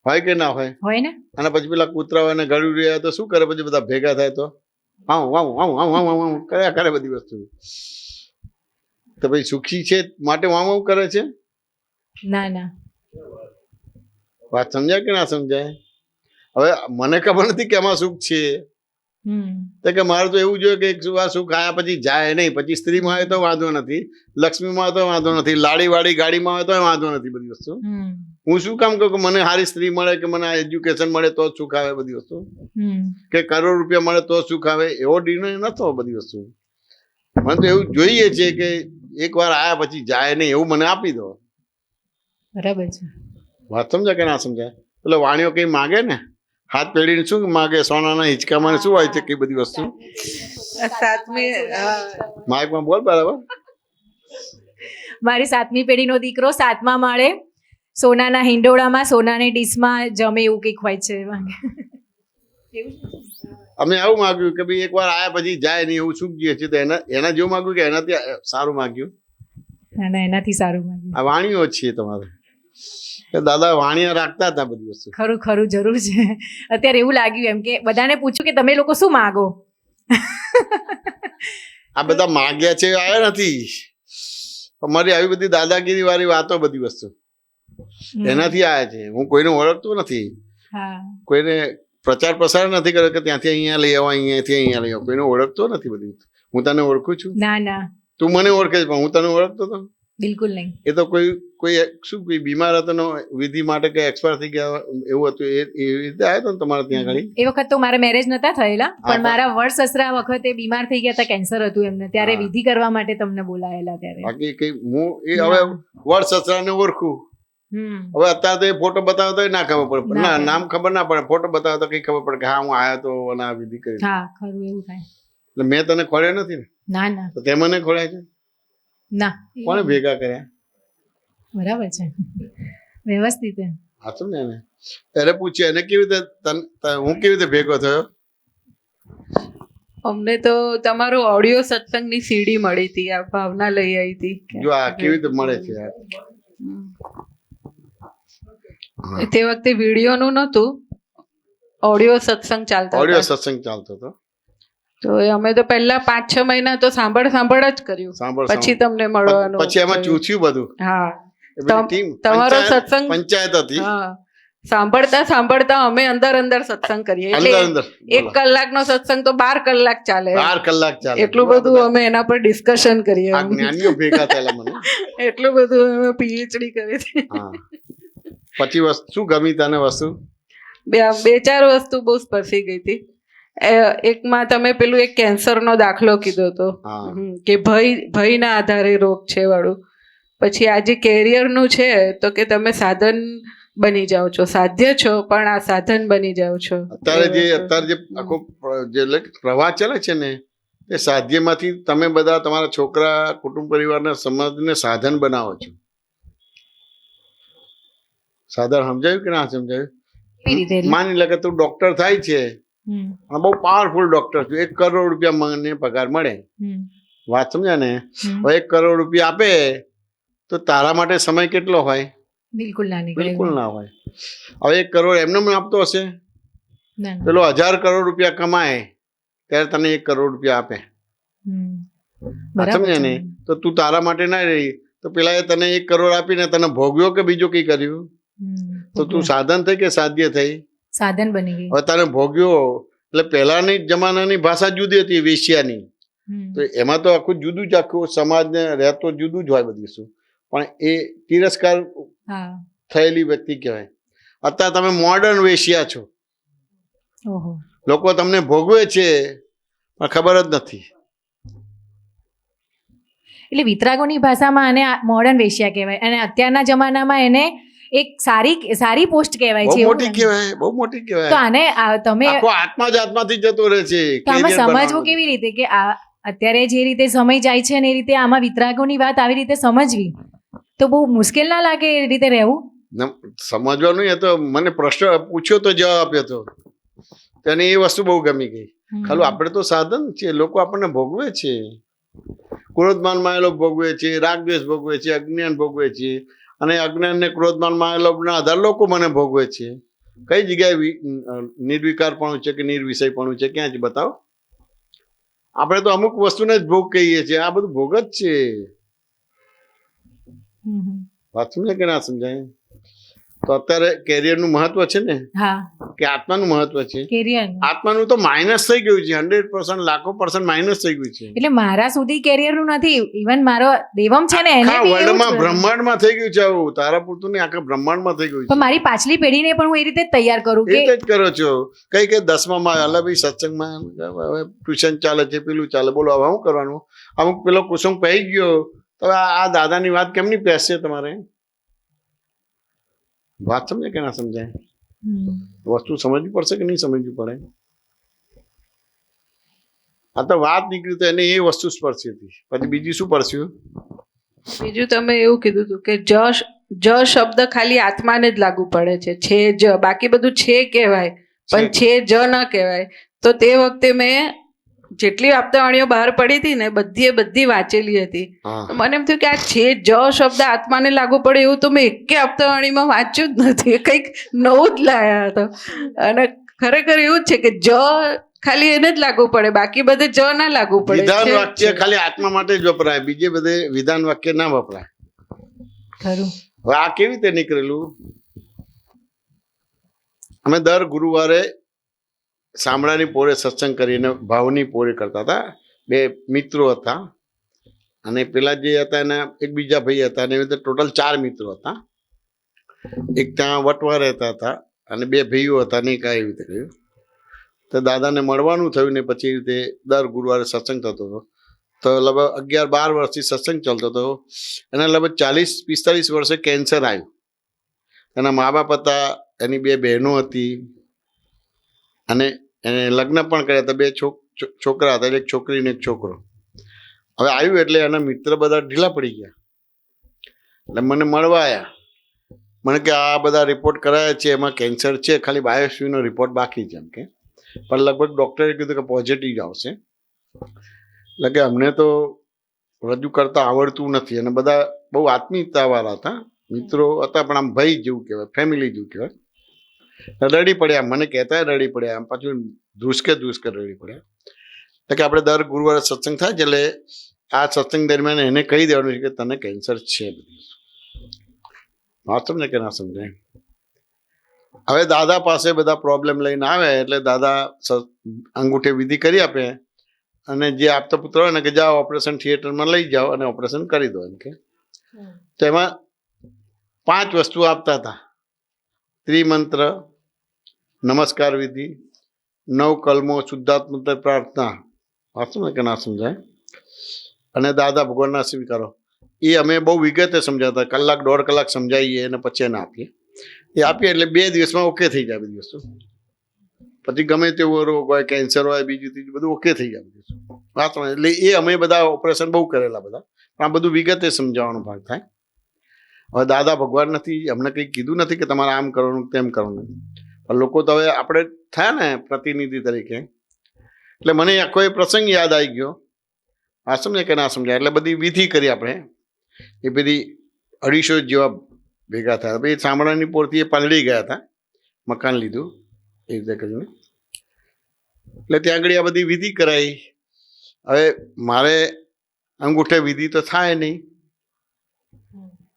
હોય કે ના હોય? હોય ને. અને પછી પેલા કૂતરા હોય ને ગળું રહ્યા તો શું કરે? પછી બધા ભેગા થાય તો કર્યા કરે બધી વસ્તુ. તો ભાઈ સુખી છે માટે વાવ કરે છે? ના. વાત સમજાય કે ના સમજાય? હવે મને ખબર નથી કે એમાં સુખ છે. તો કે મારે તો એવું જોઈએ કે સુખ આયા પછી જાય નહીં. પછી સ્ત્રીમાં હોય તો વાંધો નથી, લક્ષ્મીમાં હોય તો વાંધો નથી, લાડીવાળી ગાડીમાં હોય તો વાંધો નથી. બધી વસ્તુ હું શું કામ કહું કે મને સારી સ્ત્રી મળે, કે મને એજ્યુકેશન મળે તો જ સુખ આવે બધી વસ્તુ, કે કરોડ રૂપિયા મળે તો સુખ આવે, એવો નિર્ણય નતો બધી વસ્તુ. મને તો એવું જોઈએ છે કે એકવાર આયા પછી જાય નહીં, એવું મને આપી દો. બરાબર છે. વાત સમજાય કે ના સમજાય? એટલે વાણીઓ કઈ માગે ને, હાથ પેઢીને શું માગે? સોનાના હિંચકામાં શું હોય છે? કઈ બધી વસ્તુ સાતમી માઇકમાં બોલ બરાબર. મારી 7મી પેઢીનો દીકરો 7મા માળે સોનાના હિંડોળામાં સોનાની ડીશમાં જમે એવું કંઈક હોય છે. અમે આવું માગ્યું કે ભાઈ એકવાર આયા પછી જાય નહીં એવું શું કહીએ છીએ, તો એના જેવું માગ્યું કે એનાથી સારું માગ્યું? અને એનાથી સારું માગ્યું. આ વાણીઓ જ છે તમારે કે દાદા વાણીયા રાખતા હતા બધી વસ્તુ. ખરું ખરું જરૂર છે. અત્યારે એવું લાગ્યું એમ કે બધાને પૂછ્યું કે તમે લોકો શું માગો. આ બધા માગ્યા છે આયા નથી. અમારી આવી બધી દાદાગીરી વાળી વાતો બધી વસ્તુ એનાથી આયા છે. હું કોઈને ઓળખતો નથી, હા કોઈને પ્રચાર પ્રસાર નથી કર્યો કે ત્યાંથી અહીંયા લઈ આવો, અહીંયાથી અહીંયા લઈ આવો. કોઈને ઓળખતો નથી બધી. હું તને ઓળખું છું, ના ના તું મને ઓળખે છે, પણ હું તને ઓળખતો હતો? બિલકુલ નહીં. એ તો કોઈ શું કોઈ બીમાર હતો ને વિધિ માટે કઈ એક્સપાયર થઈ ગયા એવું હતું, એ રીતે આવ્યો હતો ને તમારે ત્યાં આગળ? એ વખત તો મારા મેરેજ નતા થયેલા, પણ હા. મારા વડ સસરા વખતે બીમાર થઈ ગયા હતા, કેન્સર હતું એમને, ત્યારે હા. વિધિ કરવા માટે તમને બોલાયેલા ત્યારે. બાકી કઈ હું એ હવે વડ સસરાને ઓળખું. હવે અત્યારે તો એ ફોટો બતાવતો ના ખબર પડે, ના ના પડે. નામ ખબર ના પડે, ફોટો બતાવતો કઈ ખબર પડે કે હા હું આયો તો અને આ વિધિ કરી. હા ખરું એવું થાય. એટલે મેં તને ખોળ્યો નથી ને, ના ના તો તે મને ખોળ્યા છે. ના કોને ભેગા કર્યા? બરાબર છે, વ્યવસ્થિત એમ. હાચું ને? એને પૂછ્યું એને કેવી રીતે હું કેવી રીતે ભેગો થયો? અમને તો તમારો ઓડિયો સત્સંગની સીડી મળી હતી, આ ભાવના લઈ આવી હતી. જો આ કેવી રીતે મળે છે યાર. તે વખતે વિડીયોનું નહોતું, ઓડિયો સત્સંગ ચાલતા ઓડિયો હતા. સત્સંગ ચાલતો હતો. તો એ અમે તો પહેલા 5-6 મહિના તો સાંભળ જ કર્યું, સાંભળ પછી તમને મળવાનું પછી એમાં થયું. ચૂથ્યું બધું. હા, એ બધી ટીમ તમારો પંચાયત સત્સંગ હતી. હા, સાંભળતા અમે અંદર સત્સંગ કરીએ, અંદર એટલે 1 કલાકનો સત્સંગ તો 12 કલાક ચાલે. 12 કલાક ચાલે. એટલું બધું અમે એના પર ડિસ્કશન કરીએ. આ જ્ઞાનીઓ ભેગા થયેલા મને. એટલું બધું અમે પીએચડી કરી હતી. હા. પછી શું ગમી તને વસ્તુ? 2-4 વસ્તુ બહુ સ્પર્શી ગઈ હતી. એકમાં તમે પેલું એક કેન્સરનો દાખલો કીધો હતો હા. કે ભયના આધારે રોગ છે વાળું. પછી આજે કેરિયરનું છે તો કે તમે સાધન બની જાઓ છો, સાધ્ય છો પણ આ સાધન બની જાઓ છો. અત્યારે જે આખો જે પ્રવાહ ચાલે છે ને, એ સાધ્યમાંથી તમે બધા તમારા છોકરા, કુટુંબ, પરિવારના સમાજને સાધન બનાવો છો. સાધન સમજાયું કે ના સમજાયું? કેવી રીતે? માની લે કે તું ડોક્ટર થાય છે અને બહુ પાવરફુલ ડોક્ટર છું, 1 કરોડ રૂપિયા મને પગાર મળે. વાત સમજ્યા ને? હવે 1 કરોડ રૂપિયા આપે તો તારા માટે સમય કેટલો હોય? બિલકુલ ના નીકળે. બિલકુલ ના હોય. હવે 1 કરોડ એમને આપતો હશે? ના, ના. પેલો 1000 કરોડ રૂપિયા કમાય ત્યારે તને 1 કરોડ રૂપિયા આપે. બરાબર સમજે છે. ને? તો તું તારા માટે ના રહી, તો પેલા એ તને 1 કરોડ આપીને તને ભોગવ્યો કે બીજું કઈ કર્યું? તો તું સાધન થઈ કે સાધ્ય થઈ? સાધન બની ગઈ. હવે તને ભોગ્યો એટલે પહેલાની જમાનાની ભાષા જુદી હતી, વેશ્યાની. તો એમાં તો આખું જુદું જ, આખું સમાજને રહેતો જુદું જ હોય બધું શું, પણ એ તિરસ્કાર હા. થયેલી વ્યક્તિ કહેવાય. અત્યારે તમે મોડર્ન વેશ્યા છો, ઓહો. લોકો તમને ભોગવે છે પણ ખબર જ નથી. એટલે વિતરાગોની ભાષામાં આને મોડર્ન વેશ્યા કહેવાય, અને અત્યારના જમાનામાં એને એક સારી પોસ્ટ કહેવાય બહુ છે. એવું મોટી ને? કહેવાય, બહુ મોટી તો કહેવાય. આને તમે આખો આત્મા જ આત્માથી જતો રહે છે. તો આમાં career સમજવું બનાવવાનું. કેવી રીતે કે આ અત્યારે જે રીતે સમય જાય છે ને એ રીતે આમાં વિતરાગોની વાત આવી રીતે સમજવી તો બહુ મુશ્કેલ ના લાગે એ રીતે રહેવું? સમજવાનું એ તો મને પ્રશ્ન પૂછ્યો તો જવાબ આપ્યો તો તેને એ વસ્તુ બહુ ગમી ગઈ. ખાલી આપણે તો સાધન છે, લોકો આપણને ભોગવે છે. ક્રોધમાન માયેલો ભોગવે છે, રાગદ્વેષ ભોગવે છે, અજ્ઞાન ભોગવે છે, અને અજ્ઞાન ને ક્રોધમાન માયેલો ના આધાર લોકો મને ભોગવે છે. કઈ જગ્યાએ નિર્વિકારપણું છે કે નિર્વિષયપણું છે? ક્યાં છે બતાવો. આપણે તો અમુક વસ્તુને જ ભોગ કહીએ છીએ, આ બધું ભોગ જ છે. વાત સમજાય કે ના સમજાય? તો અત્યારે કેરિયરનું મહત્વ છે ને, હા, કે આત્માનું મહત્વ છે. કેરિયર. આત્માનું તો માઇનસ થઈ ગયું છે, 100%, લાખો % માઇનસ થઈ ગયું છે. એટલે મારા સુધી કેરિયરનું નથી, ઇવન મારો દેવમ છે ને એને આખા બી એવું જ વર્લ્ડમાં બધું. બ્રહ્માંડમાં થઈ ગયું છે આવું. તારા પૂરતું નહીં, આખા બ્રહ્માંડમાં થઈ ગયું પણ છે. મારી પાછલી પેઢીને પણ હું એ રીતે જ તૈયાર કરું એ કે જ કરો છો. કઈ 10માં અલા ભાઈ સત્સંગમાં હવે ટ્યુશન ચાલે છે, પેલું ચાલે, બોલો હવે શું કરવાનું? અમુક પેલો કુસુમ પહી ગયો તો આ દાદાની વાત કેમની પહેરશે તમારે? વાત સમજે કે ના સમજાય? વસ્તુ સમજવી પડશે કે નહીં સમજવી પડે? આ તો વાત નીકળી તો એને એ વસ્તુ સ્પર્શી હતી, પછી બીજી શું પડ્યું? બીજું તમે એવું કીધું હતું કે જ શબ્દ ખાલી આત્માને જ લાગુ પડે છે જ, બાકી બધું છે કહેવાય પણ છે જ ન કહેવાય. તો તે વખતે મેં જેટલી આપતાવાણીઓ બહાર પડી હતી ને બધી વાંચેલી હતી. તો મને એમ થયું કે આ છે જ શબ્દ આત્માને લાગુ પડે એવું તો મેં એકે આપતાવાણીમાં વાંચ્યું જ નથી, કંઈક નવું જ લાયા હતો. અને ખરેખર એવું જ છે કે જ ખાલી એને જ લાગુ પડે, બાકી બધે જ ના લાગુ પડે. વિધાન વાક્ય ખાલી આત્મા માટે જ વપરાય, બીજે બધે વિધાન વાક્ય ના વપરાય. ખરું. હવે આ કેવી રીતે નીકળેલું? અમે દર ગુરુવારે શામળાની પોરે સત્સંગ કરીને ભાવની પોરે કરતા હતા. બે મિત્રો હતા અને પેલા જે હતા એના એક બીજા ભાઈ હતા અને એવી રીતે ટોટલ 4 મિત્રો હતા. એક ત્યાં વટવા રહેતા હતા અને 2 ભાઈઓ હતા ને કાંઈ એવી રીતે કહ્યું. તો દાદાને મળવાનું થયું ને પછી રીતે દર ગુરુવારે સત્સંગ થતો હતો. તો લગભગ 11-12 વર્ષથી સત્સંગ ચાલતો હતો. એના લગભગ 40-45 વર્ષે કેન્સર આવ્યું. એના મા બાપ હતા, એની 2 બહેનો હતી અને એને લગ્ન પણ કર્યા હતા. 2 છોકરા હતા, એક છોકરી ને એક છોકરો. હવે આવ્યું એટલે એના મિત્ર બધા ઢીલા પડી ગયા એટલે મને મળવા આવ્યા. મને કે આ બધા રિપોર્ટ કરાયા છે, એમાં કેન્સર છે, ખાલી બાયોપ્સીનો રિપોર્ટ બાકી છે એમ કે. પણ લગભગ ડૉક્ટરે કીધું કે પોઝિટિવ આવશે. એટલે કે અમને તો રજૂ કરતા આવડતું નથી. અને બધા બહુ આત્મીયતાવાળા હતા, મિત્રો હતા, પણ આમ ભાઈ જેવું કહેવાય, ફેમિલી જેવું કહેવાય. રડી પડ્યા, મને કહેતા રડી પડ્યા, આમ પાછું ધ્રુસકે રડી પડ્યા. એટલે કે આપણે દર ગુરુવારે સત્સંગ થાય છે એટલે આ સત્સંગ દરમિયાન એને કહી દેવાનું છે કે તને કેન્સર છે. વાત સમજે કે ના સમજાય? હવે દાદા પાસે બધા પ્રોબ્લેમ લઈને આવે એટલે દાદા અંગૂઠે વિધિ કરી આપે અને જે આપતા પુત્ર હોય ને કે જાઓ ઓપરેશન થિયેટરમાં લઈ જાઓ અને ઓપરેશન કરી દો એમ કે. તો એમાં 5 વસ્તુ આપતા હતા: ત્રિમંત્ર, નમસ્કાર વિધિ, 9 કલમો, શુદ્ધાત્મક પ્રાર્થના. વાત સમજે કે ના સમજાય? અને દાદા ભગવાનના સ્વીકારો. એ અમે બહુ વિગતે સમજાવતા, 1-1.5 કલાક સમજાવીએ અને પછી એને આપીએ. એ આપીએ એટલે 2 દિવસમાં ઓકે થઈ જાય બધી વસ્તુ. પછી ગમે તેવો રોગ હોય, કેન્સર હોય, બીજું ત્રીજું બધું ઓકે થઈ જાય. વાત એટલે એ અમે બધા ઓપરેશન બહુ કરેલા બધા, પણ આ બધું વિગતે સમજાવવાનો ભાગ થાય. હવે દાદા ભગવાન નથી, અમને કંઈ કીધું નથી કે તમારે આમ કરવાનું તેમ કરવાનું. પણ લોકો તો હવે આપણે થયા ને પ્રતિનિધિ તરીકે, એટલે મને આખો એ પ્રસંગ યાદ આવી ગયો. આ સમજે કે ના સમજાય? એટલે બધી વિધિ કરી આપણે. એ બધી 250 જેવા ભેગા થયા. પછી શામળાની પોરથી એ પલળી ગયા હતા, મકાન લીધું એ રીતે કરીને. એટલે ત્યાં આગળ આ બધી વિધિ કરાઈ. હવે મારે અંગૂઠે વિધિ તો થાય નહીં,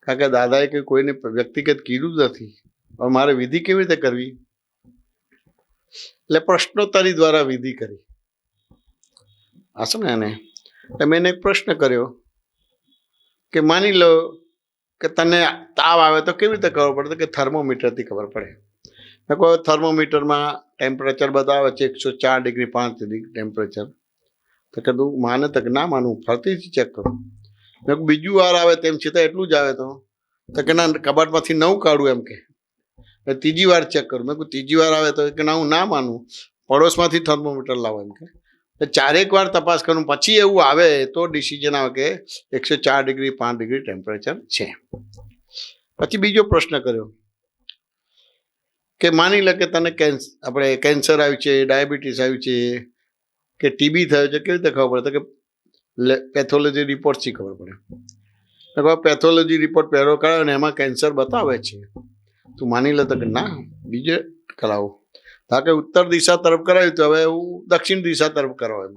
કારણ કે દાદાએ કંઈ કોઈને વ્યક્તિગત કીધું જ નથી. હવે મારે વિધિ કેવી રીતે કરવી? એટલે પ્રશ્નોત્તરી દ્વારા વિધિ કરી. આ સમજ્યા ને? એટલે મેં એને એક પ્રશ્ન કર્યો કે માની લો કે તને તાવ આવે તો કેવી રીતે ખબર પડે? કે થર્મોમીટરથી ખબર પડે. મેં કહો થર્મોમીટરમાં ટેમ્પરેચર બતાવે છે 104°5 ટેમ્પરેચર. તો કીધું માને તો ના માનવું, ફરતીથી ચેક કરું. મેં કહું બીજું વાર આવે તેમ છતાં એટલું જ આવે તો કે ના કબાટમાંથી 9 કાઢું એમ કે. ત્રીજી વાર ચેક કરું. મેં કહું ત્રીજી વાર આવે તો કે ના હું ના માનું, પડોશમાંથી થર્મોમીટર લાવો એમ કે. 4 વાર તપાસ કરું પછી એવું આવે તો ડિસિઝન આવે કે 104°5 ટેમ્પરેચર છે. પછી બીજો પ્રશ્ન કર્યો કે માની લે કે તને આપણે કેન્સર આવ્યું છે, ડાયાબિટીસ આવ્યું છે કે ટીબી થયો છે, કેવી રીતે ખબર પડે? કે પેથોલોજી રિપોર્ટથી ખબર પડે. પેથોલોજી રિપોર્ટ પહેલો કરાવ્યો ને એમાં કેન્સર બતાવે છે. તું માની લે તો કે ના બીજે કરાવો. કારણ કે ઉત્તર દિશા તરફ કરાવ્યું તો હવે હું દક્ષિણ દિશા તરફ કરાવો એમ.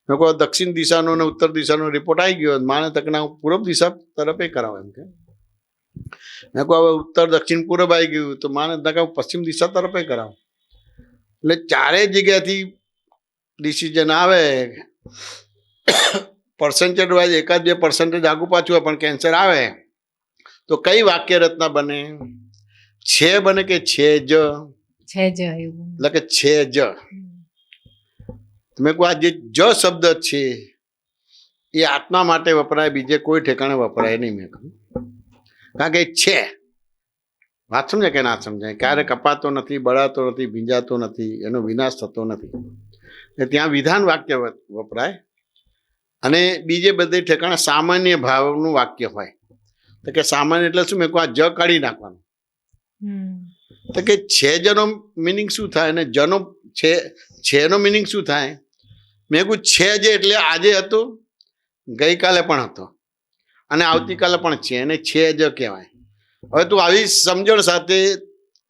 મેં કહું દક્ષિણ દિશાનો અને ઉત્તર દિશાનો રિપોર્ટ આવી ગયો, માને તક ના હું પૂર્વ દિશા તરફે કરાવો એમ કે. મેં કહું હવે ઉત્તર દક્ષિણ પૂર્વ આવી ગયું તો માને તક હું પશ્ચિમ દિશા તરફે કરાવો. એટલે 4 જગ્યાથી ડિસિઝન આવે. પર્સન્ટેજ વાઇઝ 1-2% આગું પાછું હોય, પણ કેન્સર આવે તો કઈ વાક્ય રચના બને? છે બને કે છે જ? છે જ. એટલે કે છે જ. મેં કહું આ જે જ શબ્દ છે એ આત્મા માટે વપરાય, બીજે કોઈ ઠેકાણે વપરાય નહીં. મેં કહ્યું કારણ કે છે વાત સમજાય કે ના સમજાય? ક્યારે કપાતો નથી, બળાતો નથી, ભીંજાતો નથી, એનો વિનાશ થતો નથી. ત્યાં વિધાન વાક્ય વપરાય. અને બીજે બધે ઠેકાણે સામાન્ય ભાવનું વાક્ય હોય. તો કે સામાન્ય એટલે શું? મેં કહું આ જ કાઢી નાખવાનું. તો કે છે જનો મિનિંગ શું થાય અને જનો છે નો મિનિંગ શું થાય? મેં કહું છે જે એટલે આજે હતો, ગઈકાલે પણ હતો અને આવતીકાલે પણ છે, અને છે જ કહેવાય. હવે તું આવી સમજણ સાથે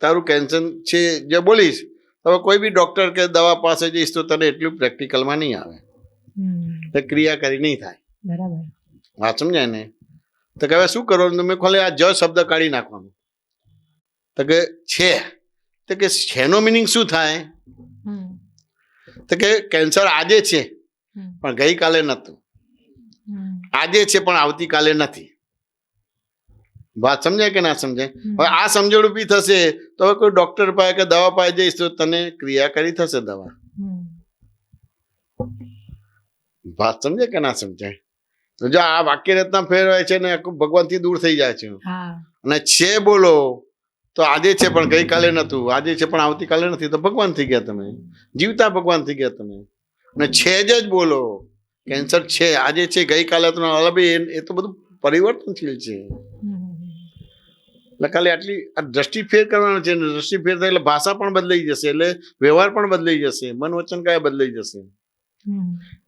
તારું કેન્સર છે જે બોલીશ, હવે કોઈ બી ડૉક્ટર કે દવા પાસે જઈશ તો તને એટલું પ્રેક્ટિકલમાં નહીં આવે, તો ક્રિયા કરી નહીં થાય. બરાબર. વાત સમજાય ને? તો કે હવે શું કરવાનું? મેં ખાલી આ જ શબ્દ કાઢી નાખવાનું. તો કે છે, તો કે છેનો મિનિંગ શું થાય? તો કે કેન્સર આજે છે પણ ગઈકાલે નહોતું, આજે છે પણ આવતીકાલે નથી. વાત સમજાય કે ના સમજાય? હવે આ સમજણ ઊભી થશે તો હવે કોઈ ડોક્ટર પાસે કે દવા પાસે જઈશ તો તને ક્રિયા કરી થશે દવા. વાત સમજાય કે ના સમજાય? તો જો આ વાક્ય રચના ફેરવાય છે ને ભગવાનથી દૂર થઈ જાય છે. અને છે બોલો તો આજે છે પણ ગઈકાલે નહોતું, આજે છે પણ આવતીકાલે નથી, તો ભગવાન થઈ ગયા તમે, જીવતા ભગવાન થઈ ગયા તમે. અને છે જ બોલો, કેન્સર છે આજે છે ગઈકાલે તો એ તો બધું પરિવર્તનશીલ છે. એટલે ખાલી આટલી આ દ્રષ્ટિ ફેર કરવાનો છે. દ્રષ્ટિ ફેર થાય એટલે ભાષા પણ બદલાઈ જશે, એટલે વ્યવહાર પણ બદલાઈ જશે, મન વચન કાયા બદલાઈ જશે.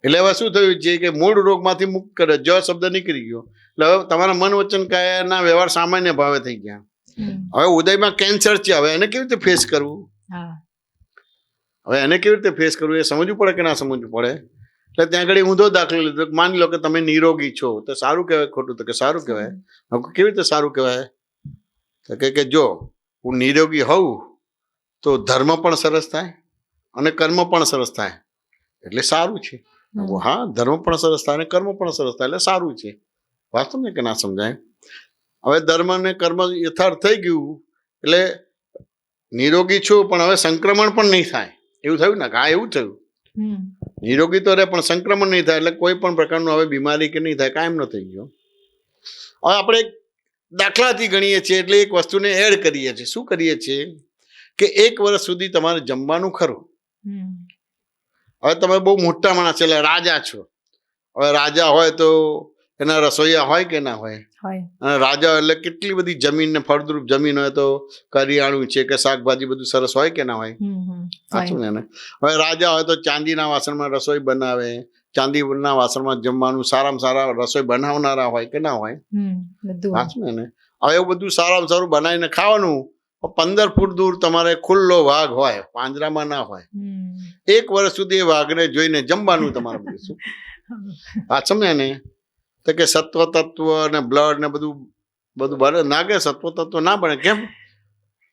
એટલે હવે શું થયું છે કે મૂળ રોગમાંથી મુક્ત કરે, જ શબ્દ નીકળી ગયો એટલે હવે તમારા મન વચન કાયાના વ્યવહાર સામાન્ય ભાવે થઈ ગયા. હવે ઉદયમાં કેન્સર છે, હવે એને કેવી રીતે ફેસ કરવું? હવે એને કેવી રીતે ફેસ કરવું એ સમજવું પડે કે ના સમજવું પડે? એટલે ત્યાં આગળ ઊંધો દાખલો લીધો. માની લો કે તમે નિરોગી છો, તો સારું કહેવાય ખોટું? તો કે સારું કહેવાય. કેવી રીતે સારું કહેવાય? તો કે જો હું નિરોગી હોઉં તો ધર્મ પણ સરસ થાય અને કર્મ પણ સરસ થાય, એટલે સારું છે. હા, ધર્મ પણ સરસ થાય અને કર્મ પણ સરસ થાય એટલે સારું છે. વાસ્તવ ને કે ના સમજાય? હવે ધર્મ ને કર્મ યથાર્થ થઈ ગયું એટલે નિરોગી છું પણ હવે સંક્રમણ પણ નહીં થાય, એવું થયું ને? હા, એવું થયું. નિરોગી તો રહે પણ સંક્રમણ નહીં થાય, એટલે કોઈ પણ પ્રકારનું હવે બીમારી કે નહીં થાય, કાયમ ન થઈ ગયો. હવે આપણે દાખલાથી ગણીએ છીએ એટલે એક વસ્તુને એડ કરીએ છીએ. શું કરીએ છીએ કે 1 વર્ષ સુધી તમારે જમવાનું ખરું. હવે તમે બહુ મોટા માણસ એટલે રાજા છો. હવે રાજા હોય તો એના રસોઈયા હોય કે ના હોય? અને રાજા એટલે કેટલી બધી જમીન ને ફળદ્રુપ જમીન હોય તો કરિયાણું છે કે શાકભાજી બધું સરસ હોય કે ના હોય? સાચું ને? હવે રાજા હોય તો ચાંદીના વાસણમાં રસોઈ બનાવે, ચાંદીના વાસણમાં જમવાનું, સારામાં સારા રસોઈ બનાવનારા હોય કે ના હોય? સાચું ને? હવે એવું બધું સારામાં સારું બનાવીને ખાવાનું. 15 ફૂટ દૂર તમારે ખુલ્લો વાઘ હોય, પાંજરામાં ના હોય. 1 વર્ષ સુધી એ વાઘને જોઈને જમવાનું તમારે બધું. શું વાત સમજે ને? તો કે સત્વ તત્વ અને બ્લડ ને બધું બને ના? કે સત્વ તત્વ ના બને કેમ?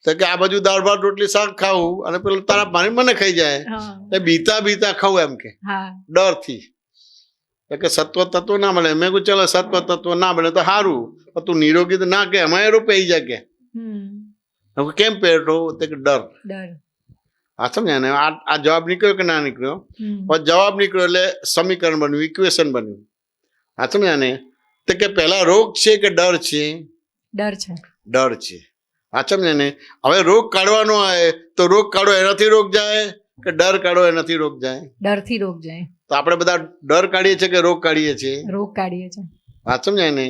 તો કે આ બાજુ દાળ ભાત રોટલી શાક ખાવું અને પેલું તારા પાણી મને ખાઈ જાય, એ બીતા ખાવું એમ કે ડરથી. તો કે સત્વ તત્વ ના બને. મેં કહું ચાલો સત્વ તત્વ ના બને તો સારું, તું નિરોગી તો ના કે અમારે રૂપે જાય કે કેમ પેટો? તો કે ડર. હા સમજ્યા ને? આ જવાબ નીકળ્યો કે ના નીકળ્યો? જવાબ નીકળ્યો એટલે સમીકરણ બન્યું, ઇક્વેશન બન્યું. હા સમજ્યા ને? તો કે પહેલા રોગ છે કે ડર છે? ડર છે. ડર છે. હા સમજ્યા ને? હવે રોગ કાઢવાનો આવે તો રોગ કાઢો એનાથી રોગ જાય કે ડર કાઢો એનાથી રોગ જાય? ડરથી રોગ જાય. તો આપણે બધા ડર કાઢીએ છીએ કે રોગ કાઢીએ છીએ? રોગ કાઢીએ છીએ. વાત સમજાય ને?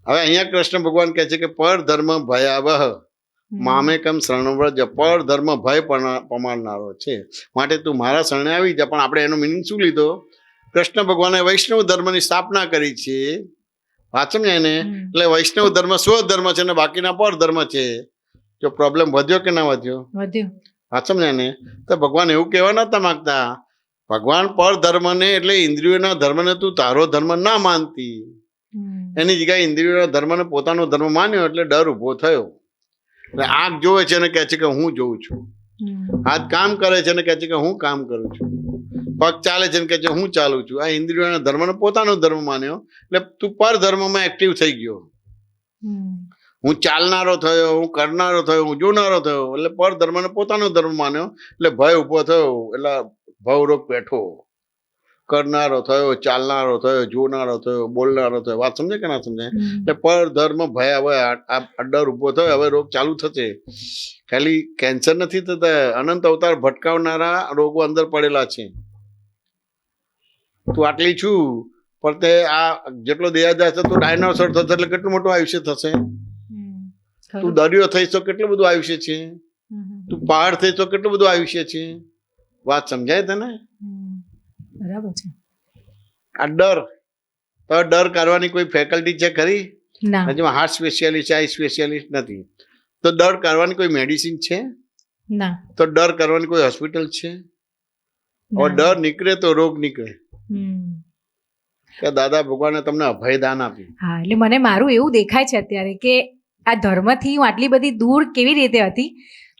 હવે અહીંયા કૃષ્ણ ભગવાન કહે છે કે પર ધર્મ ભયાવહ મામેકમ શરણવ્રજ. પર ધર્મ ભય પમાડનારો છે, માટે તું મારા શરણે આવી જા. પણ આપણે એનો મિનિંગ શું લીધો? કૃષ્ણ ભગવાને વૈષ્ણવ ધર્મની સ્થાપના કરી છે. વાત સમજાય ને? એટલે વૈષ્ણવ ધર્મ સ્વ ધર્મ છે ને બાકીના પર ધર્મ છે. જો પ્રોબ્લેમ વધ્યો કે ના વધ્યો? વધ્યો. વાત સમજાય ને? તો ભગવાન એવું કહેવા નતા માંગતા. ભગવાન પર ધર્મને એટલે ઇન્દ્રિયોના ધર્મને તું તારો ધર્મ ના માનતી, એની જગ્યાએ ઇન્દ્રિયોના ધર્મને પોતાનો ધર્મ માન્યો એટલે ડર ઉભો થયો. એટલે આંખ જોવે છે ને કહે છે કે હું જોઉં છું, હાથ કામ કરે છે ને કહે છે કે હું કામ કરું છું, પગ ચાલે છે ને કહે છે હું ચાલું છું. આ ઇન્દ્રિયોના ધર્મને પોતાનો ધર્મ માન્યો એટલે તું પર ધર્મમાં એક્ટિવ થઈ ગયો. હું ચાલનારો થયો, હું કરનારો થયો, હું જોનારો થયો, એટલે પર ધર્મને પોતાનો ધર્મ માન્યો એટલે ભય ઉભો થયો, એટલે ભવરોગ બેઠો. કરનારો થયો, ચાલનારો થયો, જોનારો થયો, બોલનારો થયો. વાત સમજે કે ના સમજે? એટલે પર ધર્મ ભય હવે આ ડર ઊભો થયો, હવે રોગ ચાલુ થશે. ખાલી કેન્સર નથી થતા, અનંત અવતાર ભટકાવનારા રોગો અંદર પડેલા છે. તું આટલી છું પણ તે આ જેટલો દેહાદાર થશે તો ડાયનોસોર થશે એટલે કેટલું મોટું આયુષ્ય થશે. તું દરિયો થઈશ તો કેટલું બધું આયુષ્ય છે. તું પહાડ થઈશ તો કેટલું બધું આયુષ્ય છે. વાત સમજાય તને? બરાબર છે. આ ડર, તો ડર કરવાની કોઈ ફેકલ્ટી છે ખરી? ના. જેમાં હાર્ટ સ્પેશિયાલિસ્ટ, આઈ સ્પેશિયાલિસ્ટ નથી. તો ડર કરવાની કોઈ મેડિસિન છે? ના. તો ડર કરવાની કોઈ હોસ્પિટલ છે? और डर निकले तो रोग निकले. કે દાદા ભગવાને તમને અભયદાન આપ્યું. હા, એટલે મને મારું એવું દેખાય છે અત્યારે કે આ ધર્મથી હું આટલી બધી દૂર કેવી રીતે હતી.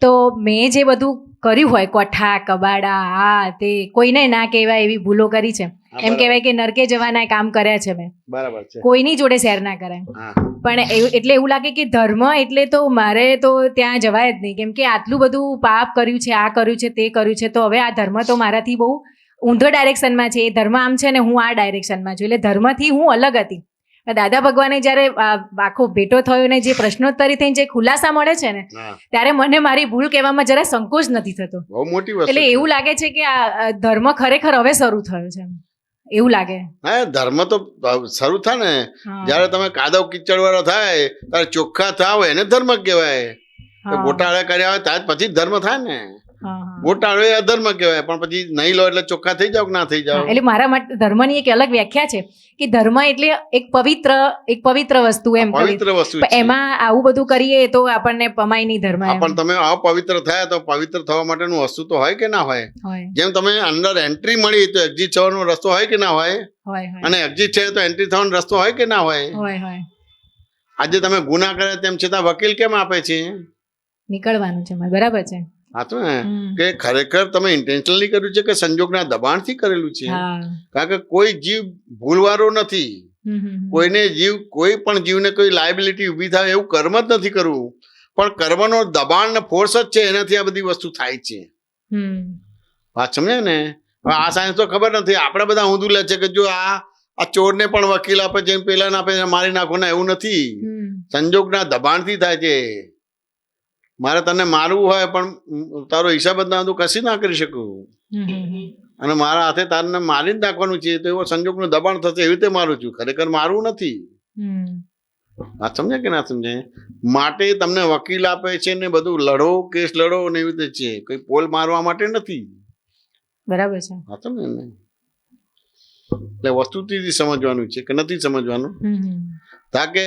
તો મેં જે બધું કર્યું હોય, કોઠા કબાડા આ તે, કોઈને ના કહેવાય એવી ભૂલો કરી છે. એમ કહેવાય કે નરકે જવાના કામ કર્યા છે મેં. બરાબર છે. કોઈની જોડે શેર ના કરાય. પણ એટલે એવું લાગે કે ધર્મ એટલે તો મારે તો ત્યાં જવાય જ નહીં, કેમ કે આટલું બધું પાપ કર્યું છે, આ કર્યું છે, તે કર્યું છે. તો હવે આ ધર્મ તો મારાથી બહુ ઊંધો ડાયરેક્શનમાં છે. એ ધર્મ આમ છે ને હું આ ડાયરેક્શનમાં છું. એટલે ધર્મથી હું અલગ હતી. દાદા ભગવાને જ્યારે આખો ભેટો થયો ને જે પ્રશ્નોત્તરી થઈને જે ખુલાસા મળે છે ને, ત્યારે મને મારી ભૂલ કહેવામાં જરા સંકોચ નથી થતો. બહુ મોટી વસ્તુ. એટલે એવું લાગે છે કે આ ધર્મ ખરેખર હવે શરૂ થયો છે, એવું લાગે. હા, ધર્મ તો શરૂ થાય ને જયારે તમે કાદવ કિચડ વાળા થાય ત્યારે ચોખ્ખા થાવ એને ધર્મ કહેવાય. ગોટાળા કર્યા હોય ત્યાર પછી ધર્મ થાય ને. ગોટાળો એ અધર્મ કહેવાય, પણ પછી નહીં લો એટલે ચોખ્ખા થઈ જાવ કે ના થઈ જાવ. એટલે મારા માટે ધર્મની એક અલગ વ્યાખ્યા છે કે ધર્મ એટલે એક પવિત્ર વસ્તુ. એમ પવિત્ર વસ્તુ. એમાં આવું બધું કરીએ તો આપણને પમાય નહીં ધર્મ. પણ તમે અપવિત્ર થયા તો પવિત્ર થવા માટેનું વસ્તુ તો હોય કે ના હોય? જેમ તમે અંદર એન્ટ્રી મળી તો એક્ઝિટ થવાનો રસ્તો હોય કે ના હોય? અને એક્ઝિટ છે તો એન્ટ્રી થવાનો રસ્તો હોય કે ના હોય? આજે તમે ગુના કર્યા તેમ છતાં વકીલ કેમ આપે છે? નીકળવાનું છે. બરાબર છે. હા, તો ને કે ખરેખર તમે ઇન્ટેન્શનલી કર્યું છે કે સંજોગના દબાણથી કરેલું છે? કારણ કે કોઈ જીવ ભૂલવારો નથી. કોઈને કોઈ પણ જીવને કોઈ લાયબિલિટી ઊભી થાય એવું કર્મ જ નથી કરવું, પણ કર્મનો દબાણ ને ફોર્સ જ છે, એનાથી આ બધી વસ્તુ થાય છે. વાત સમજે ને? આ સાયન્સ તો ખબર નથી. આપણે બધા ઊંધું લે છે કે જો આ ચોરને પણ વકીલ આપે જેમ પેલા ના આપે મારી નાખો ને, એવું નથી. સંજોગના દબાણથી થાય છે. મારે તને મારવું હોય પણ તારો હિસાબ જ ના તો કશી ના કરી શકું, અને મારા હાથે તારને મારી જ નાખવાનું છે, તો એવો સંજોગનું દબાણ થશે એવી રીતે મારું છું. ખરેખર મારવું નથી. આ સમજે કે ના સમજે? માટે તમને વકીલ આપે છે ને બધું લડો, કેસ લડો ને એવી રીતે છે. કોઈ પોલ મારવા માટે નથી. બરાબર છે. હા, સમજે ને? એટલે વસ્તુથી સમજવાનું છે કે નથી સમજવાનું? તાકે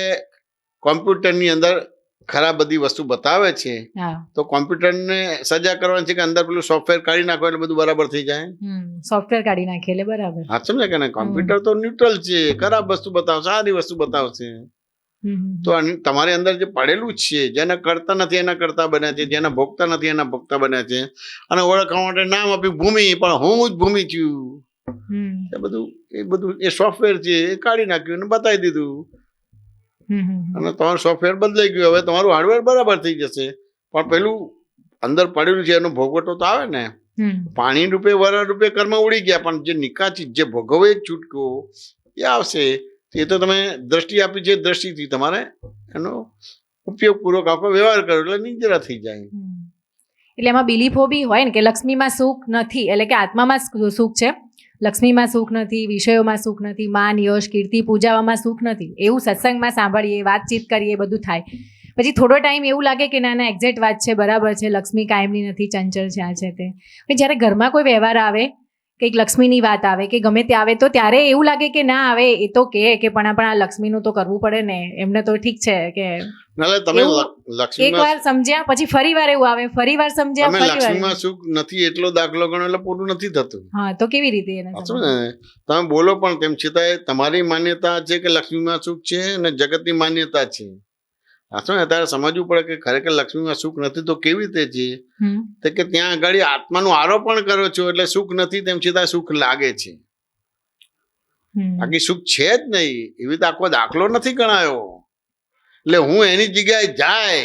કોમ્પ્યુટરની અંદર ખરાબ બધી વસ્તુ બતાવે છે તો કોમ્પ્યુટરને સજા કરવાની છે કે અંદર પેલું સોફ્ટવેર કાઢી નાખો એટલે બધું બરાબર થઈ જાય. સોફ્ટવેર કાઢી નાખે એટલે બરાબર. હા, સમજે કે ના? કોમ્પ્યુટર તો ન્યુટ્રલ છે. ખરાબ વસ્તુ બતાવશે, સારી વસ્તુ બતાવશે. તો તમારી અંદર જે પડેલું છે, જેને કરતા નથી એના કરતા બન્યા છે, જેને ભોગતા નથી એના ભોગતા બન્યા છે, અને ઓળખવા માટે નામ આપ્યું ભૂમિ, પણ હું જ ભૂમિ છું. એ બધું એ સોફ્ટવેર છે, એ કાઢી નાખ્યું અને બતાવી દીધું, અને તમારું સોફ્ટવેર બદલાઈ ગયું. હવે તમારું હાર્ડવેર બરાબર થઈ જશે, પણ પેલું અંદર પડેલું છે એનો ભોગવટો તો આવે ને. પાણી રૂપે વરા રૂપે કર્મ ઉડી ગયા, પણ જે નિકાચી જે ભોગવે છૂટકો એ આવશે. એ તો તમે દ્રષ્ટિ આપી છે, દ્રષ્ટિથી તમારે એનો ઉપયોગપૂર્વક આખો વ્યવહાર કરો એટલે નિંજરા થઈ જાય. એટલે એમાં બિલીફો બી હોય ને કે લક્ષ્મીમાં સુખ નથી, એટલે કે આત્મામાં સુખ છે, લક્ષ્મીમાં સુખ નથી, વિષયોમાં સુખ નથી, માન યશ કીર્તિ પૂજાવામાં સુખ નથી. એવું સત્સંગમાં સાંભળીએ, વાતચીત કરીએ, બધું થાય. પછી થોડો ટાઈમ એવું લાગે કે ના ના એક્ઝેક્ટ વાત છે, બરાબર છે, લક્ષ્મી કાયમની નથી, ચંચળ છે, આ છે તે. જ્યારે ઘરમાં કોઈ વ્યવહાર આવે, કંઈક લક્ષ્મીની વાત આવે કે ગમે તે આવે, તો ત્યારે એવું લાગે કે ના આવે એ તો કે પણ આ લક્ષ્મીનું તો કરવું પડે ને, એમને તો ઠીક છે કે એક વાર સમજ્યા પછી ફરી વાર એવું આવે, ફરી વાર સમજ્યા, લક્ષ્મીમાં સુખ નથી એટલો દાખલો ગણો એટલે પૂરું નથી થતું. હા, તો કેવી રીતે એને તમે બોલો પણ તેમ છતાંય તમારી માન્યતા છે કે લક્ષ્મીમાં સુખ છે અને જગતની માન્યતા છે. અત્યારે સમજવું પડે કે ખરેખર લક્ષ્મીમાં સુખ નથી તો કેવી રીતે છે કે ત્યાં આગળ આત્માનું આરોપણ કરો છો એટલે સુખ નથી, તેમ છતાં સુખ લાગે છે. બાકી સુખ છે જ નહીં, એવી તો આખો દાખલો નથી ગણાયો. એટલે હું એની જગ્યાએ જાય,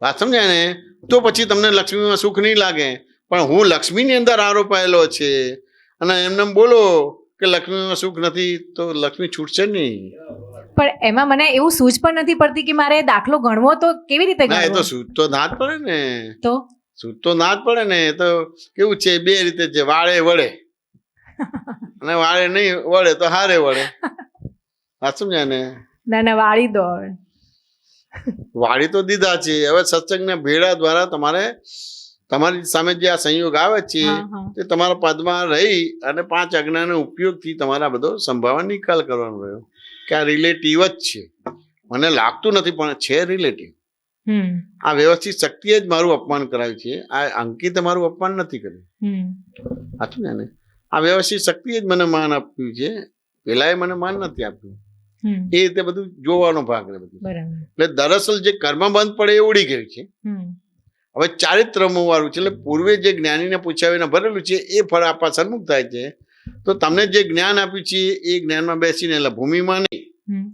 વાત સમજાય ને, તો પછી તમને લક્ષ્મીમાં સુખ નહીં લાગે. પણ હું લક્ષ્મીની અંદર આરોપાયેલો છે અને એમને એમ બોલો કે લક્ષ્મીમાં સુખ નથી તો લક્ષ્મી છૂટશે નહીં. પણ એમાં મને એવું સૂઝ પણ નથી પડતી કે મારે દાખલો ગણવો તો કેવી રીતે ના, એ તો ગણવો? સૂઝ તો ના જ પડે ને. તો સૂઝ તો ના જ પડે ને. એ તો કેવું છે, બે રીતે છે, વાળે વળે અને વાળે નહીં વળે તો હારે વળે. આ સમજ્યા ને? ના ના વાળી દો હવે. વાળી તો દીધા છે, હવે સત્સંગના ભેળા દ્વારા તમારે તમારી સામે જે આ સંયોગ આવે છે હા, હા. તે તમારા પદમાં રહી અને 5 આજ્ઞાના ઉપયોગથી તમારા બધો સંભાવના નિકાલ કરવાનો રહ્યો કે આ રિલેટિવ જ છે. મને લાગતું નથી પણ છે રિલેટિવ. હમ આ વ્યવસ્થિત શક્તિએ જ મારું અપમાન કરાવ્યું છે. આ અંકિતે મારું અપમાન નથી કર્યું. હમ સાચું ને? આ વ્યવસ્થિત શક્તિએ જ મને માન આપ્યું છે. પેલાએ મને માન નથી આપ્યું. હમ એ રીતે બધું જોવાનો ભાગ રહે બધું. બરાબર. એટલે દરઅસલ જે કર્મ બંધ પડે એ ઉડી ગયું છે. હમ હવે ચારિત્રમો વાળું છે, એટલે પૂર્વે જે જ્ઞાનીને પૂછાવીને ભરેલું છે એ ફળ આપવા સન્મુખ થાય છે. તો તમને જે જ્ઞાન આપ્યું છે એ જ્ઞાનમાં બેસીને, એટલે ભૂમિમાં નહીં હમ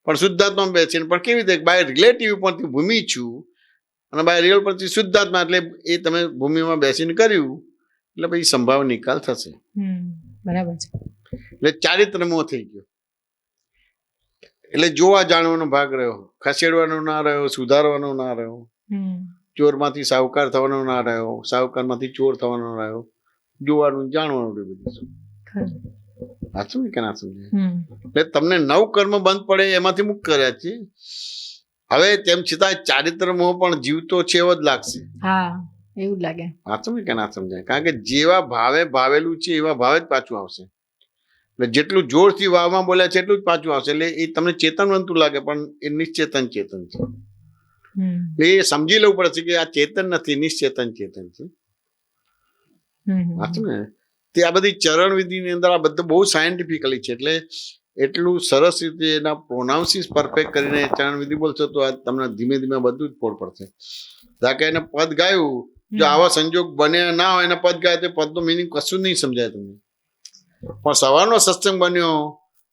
પણ શુદ્ધાત્મામાં બેસીને, પણ કેવી રીતે બાય રિલેટિવ પરથી ભૂમિ છું અને બાય રિયલ પરથી શુદ્ધાત્મા, એટલે એ તમે ભૂમિમાં બેસીને કર્યું એટલે પછી સંભાવ નિકાલ થશે. બરાબર છે. એટલે ચારિત્રમો થઈ ગયો. એટલે જોવા જાણવાનો ભાગ રહ્યો, ખસેડવાનો ના રહ્યો, સુધારવાનો ના રહ્યો, હમ ચોરમાંથી સાહુકાર થવાનો ના રહ્યો, સાહુકારમાંથી ચોર થવાનો રહ્યો, જોવાનું જાણવાનું રહ્યું બધું. ખરું. સાચું કે ના સમજાય? હમ એટલે તમને 9 કર્મ બંધ પડે એમાંથી મુક્ત કર્યા છે. હવે તેમ છતાં ચારિત્ર મોહ પણ જીવતો છે એવો જ લાગશે. હા એવું જ લાગે. સાચું કે ના સમજાય? કારણ કે જેવા ભાવે ભાવેલું છે એવા ભાવે જ પાછું આવશે. એટલે જેટલું જોરથી વાવમાં બોલ્યા છે એટલું જ પાછું આવશે. એટલે એ તમને ચેતનવંતું લાગે પણ એ નિશ્ચેતન ચેતન છે. હમ એ સમજી લેવું પડશે કે આ ચેતન નથી, નિશ્ચેતન ચેતન છે. સાચું ને? તે આ બધી ચરણ વિધિની અંદર આ બધું બહુ સાયન્ટિફિકલી છે. એટલે એટલું સરસ રીતે એના પ્રોનાઉન્સિસ પરફેક્ટ કરીને ચરણ વિધિ બોલશો તો આ તમને ધીમે ધીમે બધું જ ફોડ પડશે. ધારો કે એને પદ ગાયું, જો આવા સંજોગ બન્યા ના હોય એના પદ ગાય તો પદનો મિનિંગ કશું નહીં સમજાય તમને. પણ સવારનો સત્સંગ બન્યો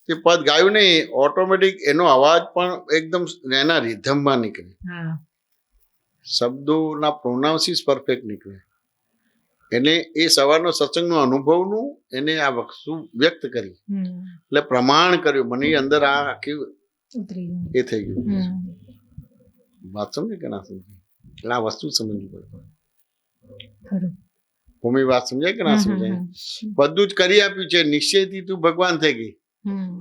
તે પદ ગાયું નહીં, ઓટોમેટિક એનો અવાજ પણ એકદમ એના રિધમમાં નીકળે, હા શબ્દોના પ્રોનાઉન્સિસ પરફેક્ટ નીકળે. એને એ સવારનો સત્સંગનો અનુભવનું એને આ વસ્તુ વ્યક્ત કરી, એટલે પ્રમાણ કર્યું. મને અંદર આ આખી ઉતરી ગયું. એ થઈ ગયું. હમ વાત સમજે કે ના સમજે? એટલે આ વસ્તુ સમજવી પડે. ખરું. ભૂમિ વાત સમજાય કે ના સમજાય? બધું જ કરી આપ્યું છે. નિશ્ચયથી તું ભગવાન થઈ ગઈ. હમ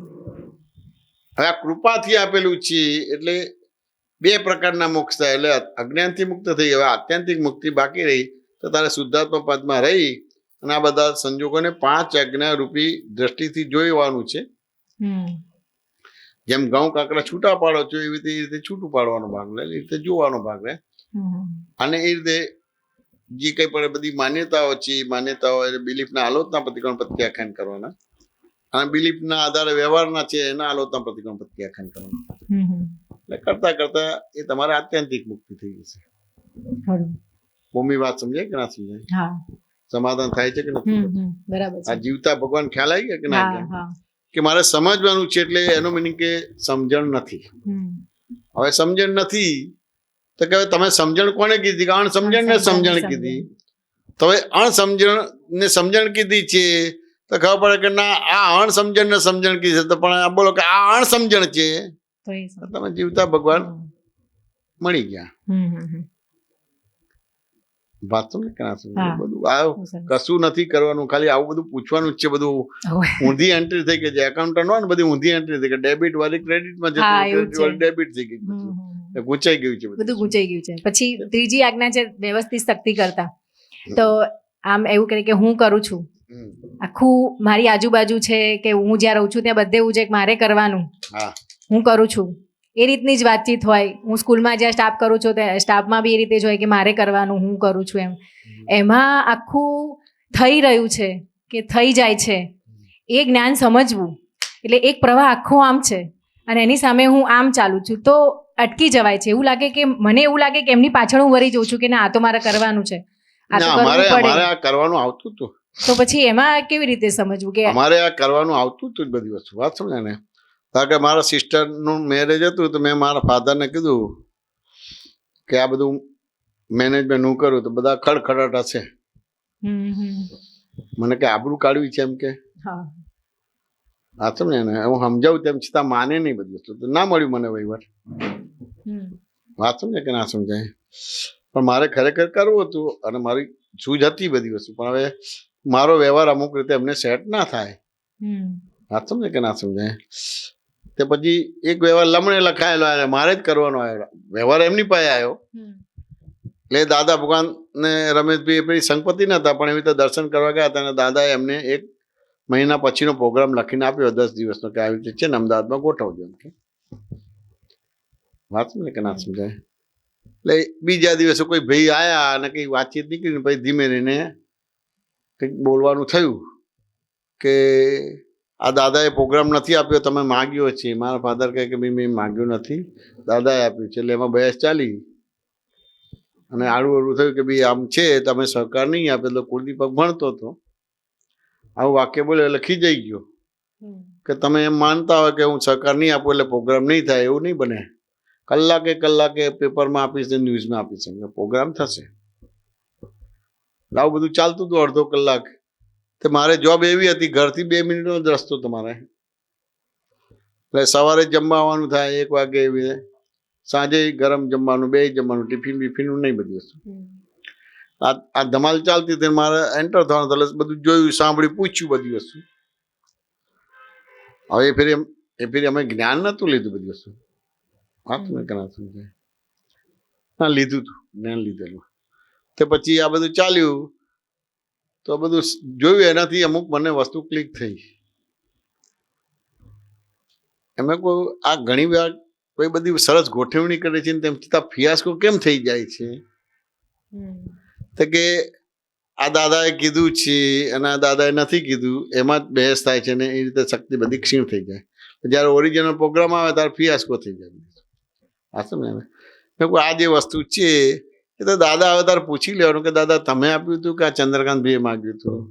હવે આ કૃપાથી આપેલું છે. એટલે 2 પ્રકારના મોક્ષ થાય. એટલે અજ્ઞાનથી મુક્ત થઈ, હવે આત્યંતિક મુક્તિ બાકી રહી તો તારે શુદ્ધાત્મા પદમાં રહી અને આ બધા સંજોગોને 5 આજ્ઞા રૂપી દ્રષ્ટિથી જોવાનું છે. હમ જેમ ઘઉં કાંકરા છૂટા પાડો છો એવી રીતે છૂટું પાડવાનો ભાગ લે, એ રીતે જોવાનો ભાગ લે. હમ અને એ રીતે જે કંઈ પણ બધી માન્યતાઓ છે, માન્યતાઓ બિલીફના આલોચના પ્રતિક્રમણ પ્રત્યાખ્યાન કરવાના, અને બિલીફના આધારે વ્યવહારના છે એના આલોચના પ્રતિક્રમણ પ્રત્યાખ્યાન કરવાના. એટલે કરતા કરતા એ તમારે આત્યંતિક મુક્તિ થઈ જશે. ખરું. ભૂમિ વાત સમજાય કે ના સમજાય? હા સમાધાન થાય છે કે નથી? બરાબર આ છે. જીવતા ભગવાન ખ્યાલ આવી ગયા કે ના હા ગયા? હા કે મારે સમજવાનું છે. એટલે એનો મિનિંગ કે સમજણ નથી. હમ હવે સમજણ નથી તો કે તમે સમજણ કોને કીધી? કે અણસમજણ ને સમજણ કીધી. તો હવે અણસમજણ ને સમજણ કીધી છે તો ખબર પડે કે ના આ અણસમજણ ને સમજણ કીધી છે. તો પણ આ બોલો કે આ અણસમજણ છે, તો એ તો તમે જીવતા ભગવાન મળી ગયા. વાત સમજે કે ના સમજે? હા. બધું આ કશું નથી કરવાનું, ખાલી આવું બધું પૂછવાનું જ છે. બધું ઊંધી એન્ટ્રી થઈ ગઈ છે. એકાઉન્ટન્ટ હોય ને બધી ઊંધી એન્ટ્રી થઈ ગઈ. ડેબિટ વાળી ક્રેડિટમાં જતી, હા, એવું ક્રેડિટ વાળી ડેબિટ થઈ ગઈ. ગૂંચાઈ ગયું છે બધું ગૂંચાઈ ગયું છે. પછી ત્રીજી આજ્ઞા છે વ્યવસ્થિત શક્તિ કરતા. તો આમ એવું કરે કે હું કરું છું, આખું મારી આજુબાજુ છે કે હું જ્યાં રહું છું ત્યાં બધે એવું છે કે મારે કરવાનું, હા હું કરું છું. એ રીતની જ વાતચીત હોય. હું સ્કૂલમાં જ્યાં સ્ટાફ કરું છું ત્યાં સ્ટાફમાં બી એ રીતે જ હોય કે મારે કરવાનું, હું કરું છું. એમાં આખું થઈ રહ્યું છે કે થઈ જાય છે એ જ્ઞાન સમજવું. એટલે એક પ્રવાહ આખો આમ છે અને એની સામે હું આમ ચાલું છું તો અટકી જવાય છે. એવું લાગે કે મને એવું લાગે કે એમની પાછળ હું વળી જઉં છું કે ના આ તો મારે કરવાનું છે, આ તો કરવું અમારે પડે. આ કરવાનું આવતું હતું. તો પછી એમાં કેવી રીતે સમજવું કે અમારે આ કરવાનું આવતું હતું જ બધી વસ્તુ. વાત સમજે ને? કારણ કે મારા સિસ્ટરનું મેરેજ હતું તો મેં મારા ફાધરને કીધું કે આ બધું મેનેજમેન્ટ હું કરું તો બધા ખડખડાટ હશે. મને કે આબરૂ કાઢવી છે એમ કે હા સાચું ને એને હું સમજાવું તેમ છતાં માને નહીં બધી વસ્તુ તો ના મળ્યું મને વહીવટ વાત સમજે કે ના સમજાય પણ મારે ખરેખર કરવું હતું અને મારી સૂઝ હતી બધી વસ્તુ પણ હવે મારો વ્યવહાર અમુક રીતે એમને સેટ ના થાય વાત સમજે કે ના સમજાય તે પછી એક વ્યવહાર લમણે લખાયેલો આવ્યો મારે જ કરવાનો આવ્યો વ્યવહાર એમની પાસે આવ્યો એટલે દાદા ભગવાન ને રમેશભાઈ એ પેલી સંપત્તિ નતા પણ એવી રીતે દર્શન કરવા ગયા હતા અને દાદાએ એમને 1 મહિના પછીનો પ્રોગ્રામ લખીને આપ્યો 10 દિવસનો કે આવી રીતે છે ને અમદાવાદમાં ગોઠવજો એમ કે વાત સમજે કે ના સમજાય એટલે બીજા દિવસે કોઈ ભાઈ આયા અને કંઈ વાતચીત નીકળી પછી ધીમે રહીને કંઈક બોલવાનું થયું કે આ દાદાએ પ્રોગ્રામ નથી આપ્યો તમે માગ્યો છે મારા ફાધર કહે કે ભાઈ મેં માગ્યું નથી દાદાએ આપ્યું છે એટલે એમાં બહેસ ચાલી અને આડું થયું કે ભાઈ આમ છે તમે સહકાર નહીં આપે એટલે કુલદીપક ભણતો હતો આવું વાક્ય બોલ્યો એટલે ખીજાઈ ગયો કે તમે એમ માનતા હોય કે હું સહકાર નહીં આપું એટલે પ્રોગ્રામ નહીં થાય એવું નહીં બને કલાકે પેપરમાં આપીશ ને ન્યૂઝમાં આપીશ પ્રોગ્રામ થશે આવું બધું ચાલતું હતું અડધો કલાક તે મારે જોબ એવી હતી ઘરથી 2 મિનિટનો જ રસ્તો તમારે એટલે સવારે જમવા આવવાનું થાય 1 વાગે એવી સાંજે ગરમ જમવાનું 2 જમવાનું ટિફિન બિફિનનું નહીં બધી વસ્તુ આ ધમાલ ચાલતી હતી મારે એન્ટર થવાનું એટલે બધું જોયું સાંભળ્યું પૂછ્યું બધી વસ્તુ હવે એ ફેરી અમે જ્ઞાન નહોતું લીધું બધી વસ્તુ વાત મેં કના સમજાય હા લીધું હતું જ્ઞાન લીધેલું તે પછી આ બધું ચાલ્યું તો બધું જોયું એનાથી અમુક મને વસ્તુ ક્લિક થઈ એમાં કોઈ આ ઘણી વાર કોઈ બધી સરસ ગોઠવણી કરે છે ને તેમ છતાં ફિયાસ્કો કેમ થઈ જાય છે તો કે આ દાદાએ કીધું છે અને આ દાદાએ નથી કીધું એમાં જ બહેસ થાય છે ને એ રીતે શક્તિ બધી ક્ષીણ થઈ જાય જ્યારે ઓરિજિનલ પ્રોગ્રામ આવે ત્યારે ફિયાસ્કો થઈ જાય આ સમજે ને આ જે વસ્તુ છે એ તો દાદા હવે તારે પૂછી લેવાનું કે દાદા તમે આપ્યું હતું કે આ ચંદ્રકાંતભાઈએ માગ્યું હતું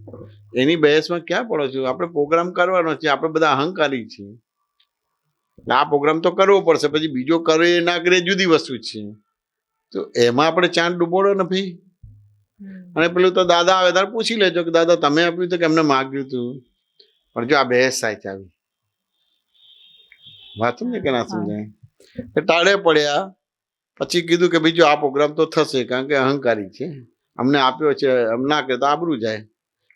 એની બહેસમાં ક્યાં પડો છો આપણે પ્રોગ્રામ કરવાનો છે આપણે બધા અહંકારી છીએ આ પ્રોગ્રામ તો કરવો પડશે પછી બીજો કરે ના કરે જુદી વસ્તુ છે તો એમાં આપણે ચાંદ ડૂબોડો ને ભાઈ અને પેલું તો દાદા આવે તારે પૂછી લેજો કે દાદા તમે આપ્યું હતું કે એમને માગ્યું હતું પણ જો આ બહેસ થાય છે આવી વાત સમજે કે ના સમજાય ટાળે પડ્યા પછી કીધું કે બીજો આ પ્રોગ્રામ તો થશે કારણ કે અહંકારી છે અમને આપ્યો છે એમ ના કરે તો આબરું જાય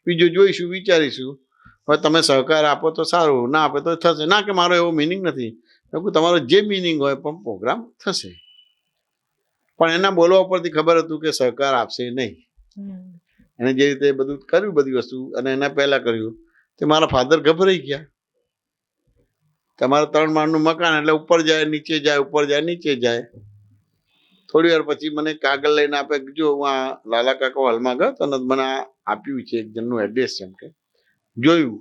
બીજું જોઈશું વિચારીશું હવે તમે સહકાર આપો તો સારું ના આપે તો થશે ના કે મારો એવો મિનિંગ નથી તમારો જે મિનિંગ હોય પણ પ્રોગ્રામ થશે પણ એના બોલવા પરથી ખબર હતું કે સહકાર આપશે નહીં એને જે રીતે બધું કર્યું બધી વસ્તુ અને એના પહેલા કર્યું તે મારા ફાધર ગભરાઈ ગયા તમારા 3 માળનું મકાન એટલે ઉપર જાય નીચે જાય ઉપર જાય નીચે જાય થોડી વાર પછી મને કાગળ લઈને આપે જો હું આ લાલા કાકા હાલમાં ગયો તો મને આપ્યું છે એક જણનું એડ્રેસ એમ કે જોયું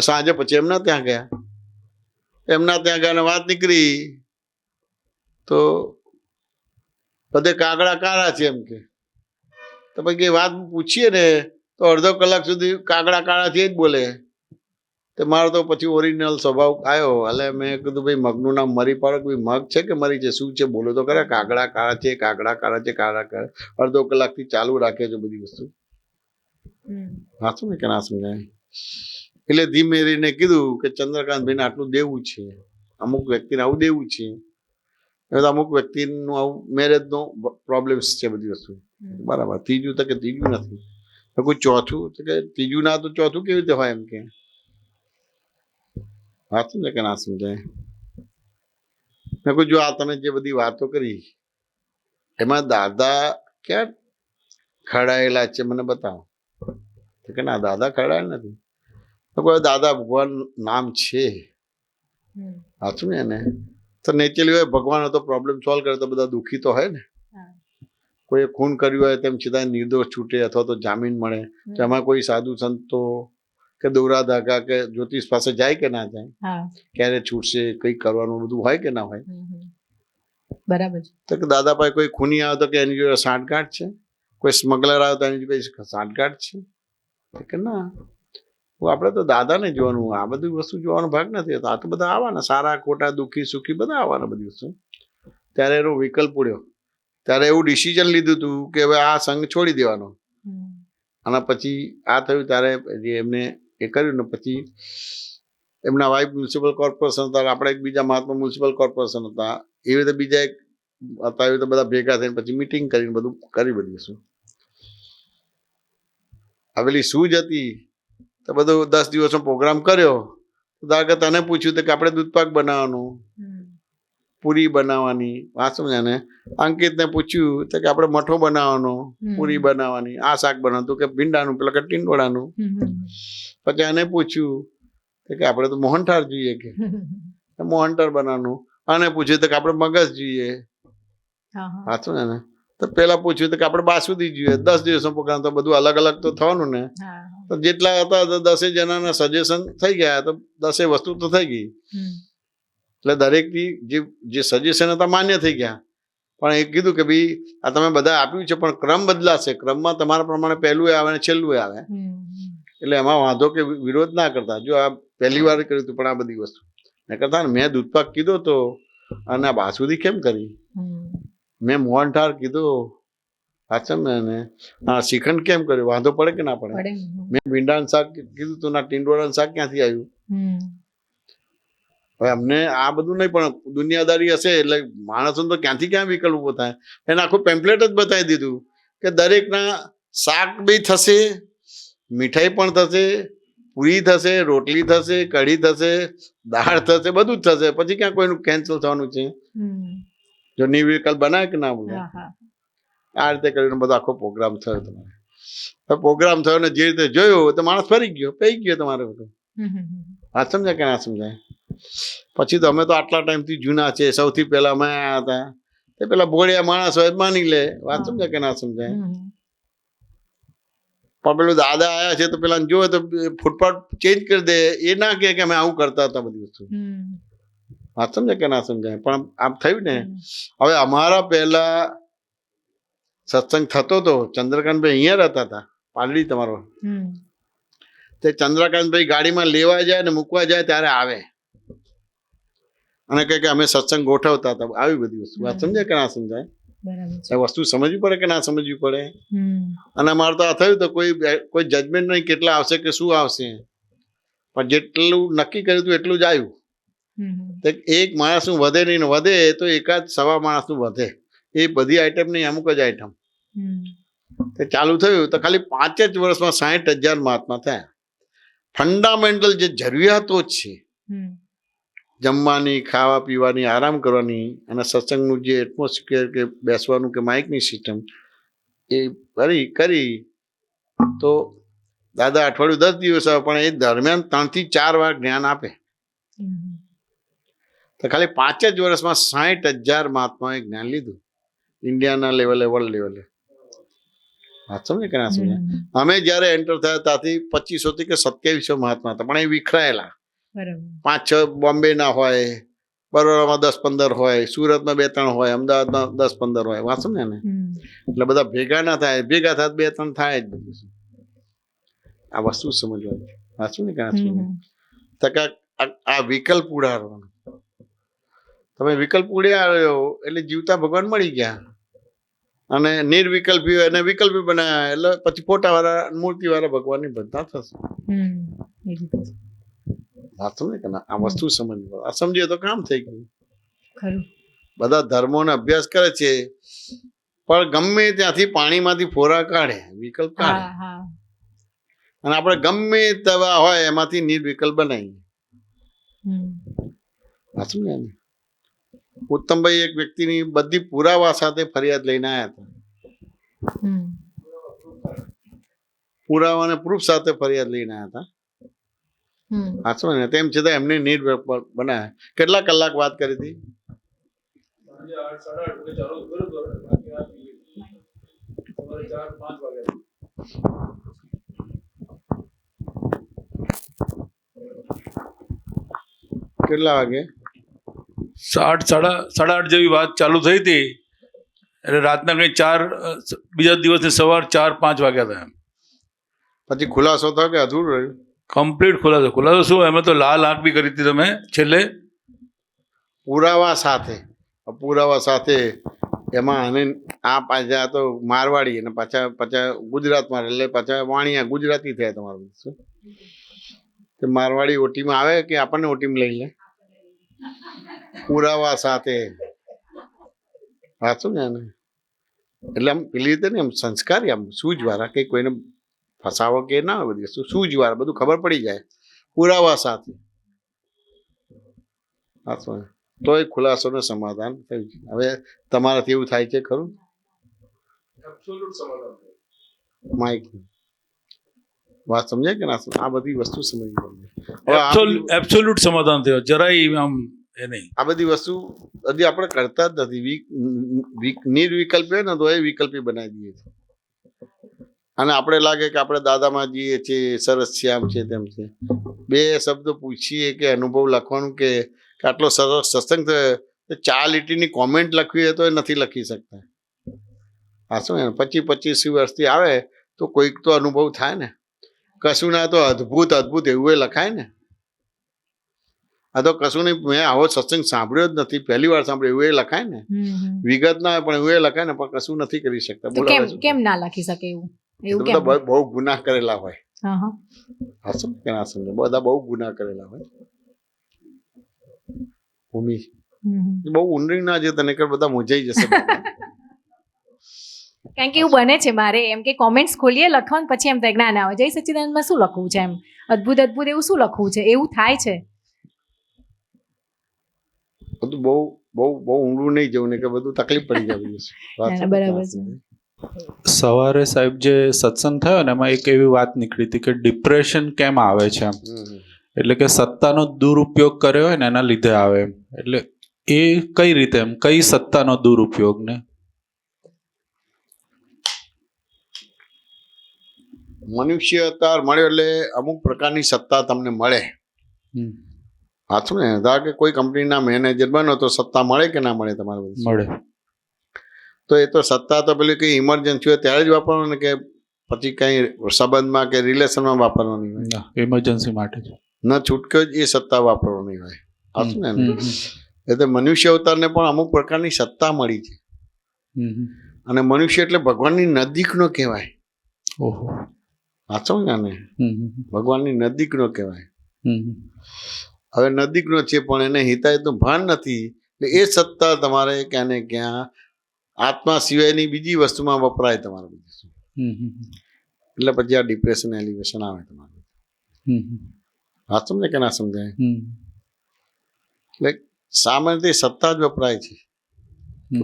સાંજે પછી એમના ત્યાં ગયા વાત નીકળી તો બધે કાગડા કાળા છે એમ કે તો પછી વાત પૂછીએ ને તો અડધો કલાક સુધી કાગડા કાળા છે જ બોલે તો મારો તો પછી ઓરિજિનલ સ્વભાવ આવ્યો એટલે મેં કીધું ભાઈ મગનું નામ મરી પાડો કે મગ છે કે મરી છે શું છે બોલો તો ખરા કાગડા કાળા છે કાગડા કાળા છે કાગડા કાળા અડધો કલાકથી ચાલુ રાખે છે બધી વસ્તુ હા શું ને કે ના સમજાય એટલે ધીમે રહીને કીધું કે ચંદ્રકાંતભાઈને આટલું દેવું છે અમુક વ્યક્તિને આવું દેવું છે અમુક વ્યક્તિનું આવું મેરેજનો પ્રોબ્લેમ્સ છે બધી વસ્તુ બરાબર ત્રીજું તો કે ત્રીજું નથી કોઈ ચોથું તો કે ત્રીજું ના તો ચોથું કેવી રીતે હોય એમ કે વાત સમજે કે ના સમજાય મેં કહ્યું જો આ તમે જે બધી વાતો કરી એમાં દાદા ક્યાં ખડાયેલા છે મને બતાવો કે ના દાદા ખડાયેલા નથી કોઈ દાદા ભગવાન નામ છે સાચું ને એને તો નેચરલી હોય ભગવાન તો પ્રોબ્લેમ સોલ્વ કરે તો બધા દુઃખી તો હોય ને કોઈ ખૂન કર્યું હોય તેમ છતાં નિર્દોષ છૂટે અથવા તો જામીન મળે તો એમાં કોઈ સાધુ સંતો કે દોરા ધાગા કે જ્યોતિષ પાસે જાય કે ના જાય ક્યારે છૂટશે કઈ કરવાનું બધું હોય કે ના હોય બરાબર તો કે દાદા પાસે કોઈ ખૂની આવે તો કે એની જોડે સાંઠગાંઠ છે કોઈ સ્મગલર આવે તો એની જોડે સાંઠગાંઠ છે કે ના આપણે તો દાદાને જોવાનું આ બધી વસ્તુ જોવાનો ભાગ નથી આ તો બધા આવવાના સારા ખોટા દુઃખી સુખી બધા આવવાના બધી વસ્તુ ત્યારે એનો વિકલ્પ પડ્યો ત્યારે એવું ડિસિઝન લીધું હતું કે હવે આ સંઘ છોડી દેવાનો અને પછી આ થયું ત્યારે જે એમને એ કર્યું ને પછી એમના વાઇફ મ્યુનિસિપલ કોર્પોરેશન હતા, આપણે એક બીજા મહાત્મા મ્યુનિસિપલ કોર્પોરેશન હતા, એવી રીતે બીજા એક હતા, એવી રીતે બધા ભેગા થઈને પછી મિટિંગ કરીને બધું કરી બધું શું આવેલી શું જ હતી તો બધું 10 દિવસનો પ્રોગ્રામ કર્યો. ધારો કે તને પૂછ્યું કે આપણે દૂધપાક બનાવવાનું, પૂરી બનાવવાની, વાત સમજ્યા ને. અંકિતને પૂછ્યું તો કે આપણે મઠો બનાવવાનો, પૂરી બનાવવાની, આ શાક બનાવતું કે ભીંડાનું, પેલા કે ટીંડોળાનું. પછી એને પૂછ્યું કે આપણે તો મોહનથાળ જોઈએ કે મોહનથાળ બનાવવાનું. અને પૂછ્યું તો કે આપણે મગજ જોઈએ, વાત સમજ્યા ને. તો પેલા પૂછ્યું તો કે આપણે બાસુદી જોઈએ. 10 દિવસનો પ્રોગ્રામ તો બધું અલગ અલગ તો થવાનું ને. તો જેટલા હતા તો 10 જણાના સજેશન થઈ ગયા તો 10 વસ્તુ તો થઈ ગઈ. એટલે દરેકની જે સજેશન હતા માન્ય થઈ ગયા. પણ એ કીધું કે ભાઈ આ તમે બધા આપ્યું છે પણ ક્રમ બદલાશે, ક્રમમાં તમારા પ્રમાણે પહેલું આવે ને છેલ્લું આવે, એટલે એમાં વાંધો કે વિરોધ ના કરતા. જો આ પહેલી વાર કર્યું હતું પણ આ બધી વસ્તુ ને કરતા ને મેં દૂધપાક કીધો તો અને આ બાસુદી કેમ કરી, મેં મોહનથાળ કીધો, સાચમ ને શ્રીખંડ કેમ કર્યું, વાંધો પડે કે ના પડે. મેં ભીંડાનું શાક કીધું તો ના ટીંડોળાનું શાક ક્યાંથી આવ્યું. હવે અમને આ બધું નહીં પણ દુનિયાદારી હશે એટલે માણસો તો ક્યાંથી ક્યાં વિકલ્પ ઉભો થાય. એને આખું પેમ્પલેટ જ બતાવી દીધું કે દરેકના શાક બી થશે, મીઠાઈ પણ થશે, પૂરી થશે, રોટલી થશે, કઢી થશે, દાળ થશે, બધું જ થશે. પછી ક્યાં કોઈનું કેન્સલ થવાનું છે જો નિર્વિકલ્પ બનાવે કે ના બોલે. આ રીતે કરીને બધો આખો પ્રોગ્રામ થયો. તમારે પ્રોગ્રામ થયો ને જે રીતે જોયો તો માણસ ફરી ગયો, પઈ ગયો તમારે બધું. હા સમજાય કે ના સમજાય. પછી તો અમે તો આટલા ટાઈમથી જૂના છે, સૌથી પહેલા અમે આવ્યા હતા તે પેલા ભોળિયા માણસ હોય માની લે, વાત સમજાય કે ના સમજાય. પણ પેલું દાદા આવ્યા છે તો પેલા જોવે તો ફૂટપાથ ચેન્જ કરી દે, એ ના કહે કે અમે આવું કરતા હતા બધી વસ્તુ. વાત સમજાય કે ના સમજાય. પણ આમ થયું ને. હવે અમારા પહેલા સત્સંગ થતો હતો, ચંદ્રકાંતભાઈ અહીંયા રહેતા હતા પાલડી તમારો. તે ચંદ્રકાંતભાઈ ગાડીમાં લેવા જાય ને મૂકવા જાય ત્યારે આવે અને કહે કે અમે સત્સંગ ગોઠવતા હતા. આવી બધી વસ્તુ વાત સમજાય કે ના સમજાય. એ વસ્તુ સમજવી પડે કે ના સમજવી પડે. અને અમારે તો આ થયું તો કોઈ જજમેન્ટ નહીં કેટલા આવશે કે શું આવશે, પણ જેટલું નક્કી કર્યું હતું એટલું જ આવ્યું. એક માણસનું વધે નહીં, વધે તો એકાદ સવા માણસનું વધે. એ બધી આઈટમ નહીં, અમુક જ આઈટમ. તે ચાલુ થયું તો ખાલી 5 જ વર્ષમાં 60,000 મહાત્મા થયા. ફંડામેન્ટલ જે જરૂરિયાતો જ છે, જમવાની, ખાવા પીવાની, આરામ કરવાની અને સત્સંગનું જે એટમોસ્ફિયર કે બેસવાનું કે માઇકની સિસ્ટમ એ કરી તો દાદા અઠવાડિયું 10 દિવસ આવે પણ એ દરમિયાન 3 થી 4 વાર જ્ઞાન આપે. તો ખાલી 5 જ વર્ષમાં 60,000 મહાત્માએ જ્ઞાન લીધું ઇન્ડિયાના લેવલે, વર્લ્ડ લેવલે. વાત સમજે કે ના સમજે. અમે જયારે એન્ટર થયા ત્યાંથી 2500 થી કે 2700 મહાત્મા હતા, પણ એ વિખરાયેલા. 5-6 બોમ્બે ના હોય, બરોડામાં 10-15 હોય, સુરતમાં 2-3 હોય, અમદાવાદમાં 10-15 હોય. વાત સમજે ને. એટલે બધા ભેગા ના થાય, ભેગા થાય 2-3 થાય જ બધું. આ વસ્તુ સમજવાની. વાત સમજે કે ના સમજે. આ વિકલ્પ ઉડાડવાનો. તમે વિકલ્પ ઉડાડ્યો એટલે જીવતા ભગવાન મળી ગયા. અને નિર્વિકલ્પી અને વિકલ્પી બનાવ્યા એટલે પછી ફોટા વાળા, મૂર્તિ વાળા ભગવાનની બધા થશે. વાત સમજે કે ના. આ વસ્તુ સમજવી પડે. આ સમજીએ તો કામ થઈ ગયું. બધા ધર્મોનો અભ્યાસ કરે છે પણ ગમે ત્યાંથી પાણીમાંથી ફોરા કાઢે, વિકલ્પ કાઢે. અને આપણે ગમે તેવા હોય એમાંથી નિર્વિકલ્પ બનાવીએ. વાત સમજે ને. ઉત્તમભાઈ એક વ્યક્તિની બધી પુરાવા સાથે ફરિયાદ લઈને આવ્યા હતા. પુરાવા અને પ્રૂફ સાથે ફરિયાદ લઈને આવ્યા હતા. હા સમજ ને. તેમ છતાં એમને નિર્વિકલ્પ બનાવ્યા. કેટલા કલાક વાત કરી હતી? કેટલા વાગે? 8:30 જેવી વાત ચાલુ થઈ હતી એટલે રાતના કંઈ 4, બીજા દિવસે સવાર 4-5 વાગ્યા હતા. પછી ખુલાસો થયો કે અધૂરું રહ્યું? કમ્પ્લીટ ખુલાસો શું, એમાં તો લાલ આંખ બી કરી હતી તમે છેલ્લે. પુરાવા સાથે એમાં આને આ પાછા તો મારવાડી અને પાછા પાછા ગુજરાતમાં એટલે પાછા વાણિયા ગુજરાતી થયા તમારું શું કે મારવાડી ઓટીમાં આવે કે આપણને ઓટીમાં લઈ લે પુરાવા સાથે સાચું ને એટલે આમ પેલી રીતે ને આમ સંસ્કારી આમ સૂઝવાળા કે કોઈને ફસાવો કે ના હોય બધી વસ્તુ સૂઝવાળા બધું ખબર પડી જાય પુરાવા સાથે સાચું તો એ ખુલાસોનું સમાધાન થયું છે. હવે તમારાથી એવું થાય છે ખરું માઇક વાત સમજાય કે ના સમજાય? આ બધી વસ્તુ સમજવી પડે. હવે આ બધી- એબ્સોલ્યુટ સમાધાન થયો, જરાય આમ એ નહીં. આ બધી વસ્તુ હજી આપણે કરતા જ નથી. નિર્વિકલ્પ હોય ને તો એ વિકલ્પી બનાવી દઈએ છીએ અને આપણે લાગે કે આપણે દાદામાં જઈએ છીએ સરસ છે આમ છે તેમ છે. બે શબ્દો પૂછીએ કે અનુભવ લખવાનું કે આટલો સરસ સત્સંગ થયો 4 લીટીની કોમેન્ટ લખવી હોય તો એ નથી લખી શકતા. હા શું 25 વર્ષથી આવે તો કોઈક તો અનુભવ થાય ને. કશું ના તો અદ્ભુત અદ્ભુત એવું એ લખાય ને. આ તો કશું નહીં, મેં આવો સત્સંગ સાંભળ્યો જ નથી, પહેલી વાર સાંભળ્યો એવું એ લખાય ને. વિગત ના હોય પણ એવું એ લખાય ને, પણ કશું નથી કરી શકતા. તો બોલો કેમ હવે શું? કેમ ના લખી શકે એવું એ એવું તો કેમ? બધા બહુ ગુનાહ કરેલા હોય. હા હા હસો કે ના સમજો, બધા બહુ ગુનાહ કરેલા હોય. ભૂમિ બહુ ઊંડી ના છે તને કે બધા મૂંઝાઈ જશે. કારણ કે એવું બને છે મારે એમ કે કોમેન્ટ્સ ખોલીએ લખવાનું પછી એમ થાય જ્ઞાન આવે જય સચ્ચિદાનંદમાં શું લખવું છે, એમ અદ્ભુત અદ્ભુત એવું શું લખવું છે, એવું થાય છે. બધું બહુ બહુ બહુ ઊંડું નહીં જવું ને કે બધું તકલીફ પડી જવી છે. ના, ના, બરાબર છે. સવારે સાહેબ જે સત્સંગ થયો ને એમાં એક એવી વાત નીકળી હતી કે ડિપ્રેશન કેમ આવે છે એમ, એટલે કે સત્તાનો દુરુપયોગ કર્યો હોય ને એના લીધે આવે એમ. એટલે એ કઈ રીતે એમ, કઈ સત્તાનો દુરુપયોગ ને? મનુષ્ય અવતાર મળ્યો એટલે અમુક પ્રકારની સત્તા તમને મળે. સાચું ને? ધારો કે કોઈ કંપનીના મેનેજર બનો તો સત્તા મળે કે ના મળે તમારે? મળે. તો એ તો સત્તા તો પેલી કઈ ઇમરજન્સી હોય ત્યારે જ વાપરવાનું ને કે પછી કઈ સંબંધમાં કે રિલેશનમાં વાપરવાની હોય? ઇમરજન્સી માટે જ. ન છૂટકે જ એ સત્તા વાપરવાની હોય. સાચું ને? એટલે મનુષ્ય અવતારને પણ અમુક પ્રકારની સત્તા મળી છે. અને મનુષ્ય એટલે ભગવાનની નજીકનો કહેવાય. ઓહો. સાચું ને? ભગવાનની નજીકનો કહેવાય. હવે નજીકનો છે પણ એને હિતાયતનું ભાન નથી, એટલે એ સત્તા તમારે ક્યાં ને ક્યાં આત્મા સિવાયની બીજી વસ્તુમાં વપરાય તમારે બધું. એટલે પછી આ ડિપ્રેશન એલિવેશન આવે તમારે. હા સમજે કે ના સમજાય? એટલે સામાન્ય રીતે સત્તા જ વપરાય છે,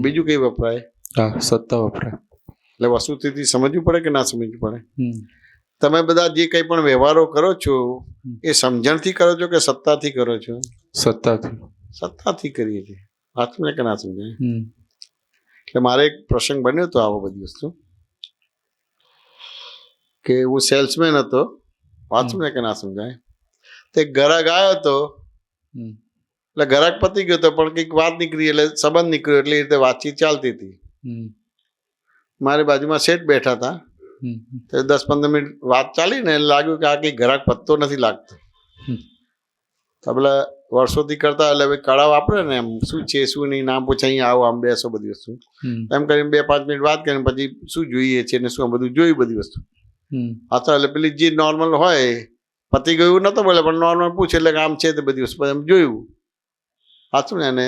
બીજું કઈ વપરાય? હા, સત્તા વપરાય. એટલે વસ્તુથી સમજવું પડે કે ના સમજવું પડે? તમે બધા જે કંઈ પણ વ્યવહારો કરો છો એ સમજણથી કરો છો કે સત્તાથી કરો છો? સત્તાથી. સત્તાથી કરીએ છીએ. સાચું ને કે ના સમજાય? એટલે મારે એક પ્રસંગ બન્યો હતો આવો બધી વસ્તુ કે હું સેલ્સમેન હતો. સાચું ને કે ના સમજાય? તે ગ્રાહક આવ્યો હતો એટલે ગ્રાહક પતી ગયો હતો પણ કંઈક વાત નીકળી એટલે સંબંધ નીકળ્યો એટલે એ રીતે વાતચીત ચાલતી હતી. મારી બાજુમાં શેઠ બેઠા હતા. 10-15 મિનિટ વાત ચાલી ને લાગ્યું કે આ કંઈ ગ્રાહક પતતો નથી લાગતો. તો પેલા વર્ષોથી કરતા એટલે હવે કળા વાપરે ને એમ શું છે શું નહીં, નામ પૂછે અહીંયા આવો આમ બેસો બધી વસ્તુ એમ કરીને 2-5 મિનિટ વાત કરીને પછી શું જોઈએ છે ને શું આ બધું જોયું બધી વસ્તુ. હા તો એટલે પેલી જે નોર્મલ હોય પતિ ગયું નતો બોલે પણ નોર્મલ પૂછે એટલે આમ છે તે બધી વસ્તુ એમ જોયું. સાચું ને?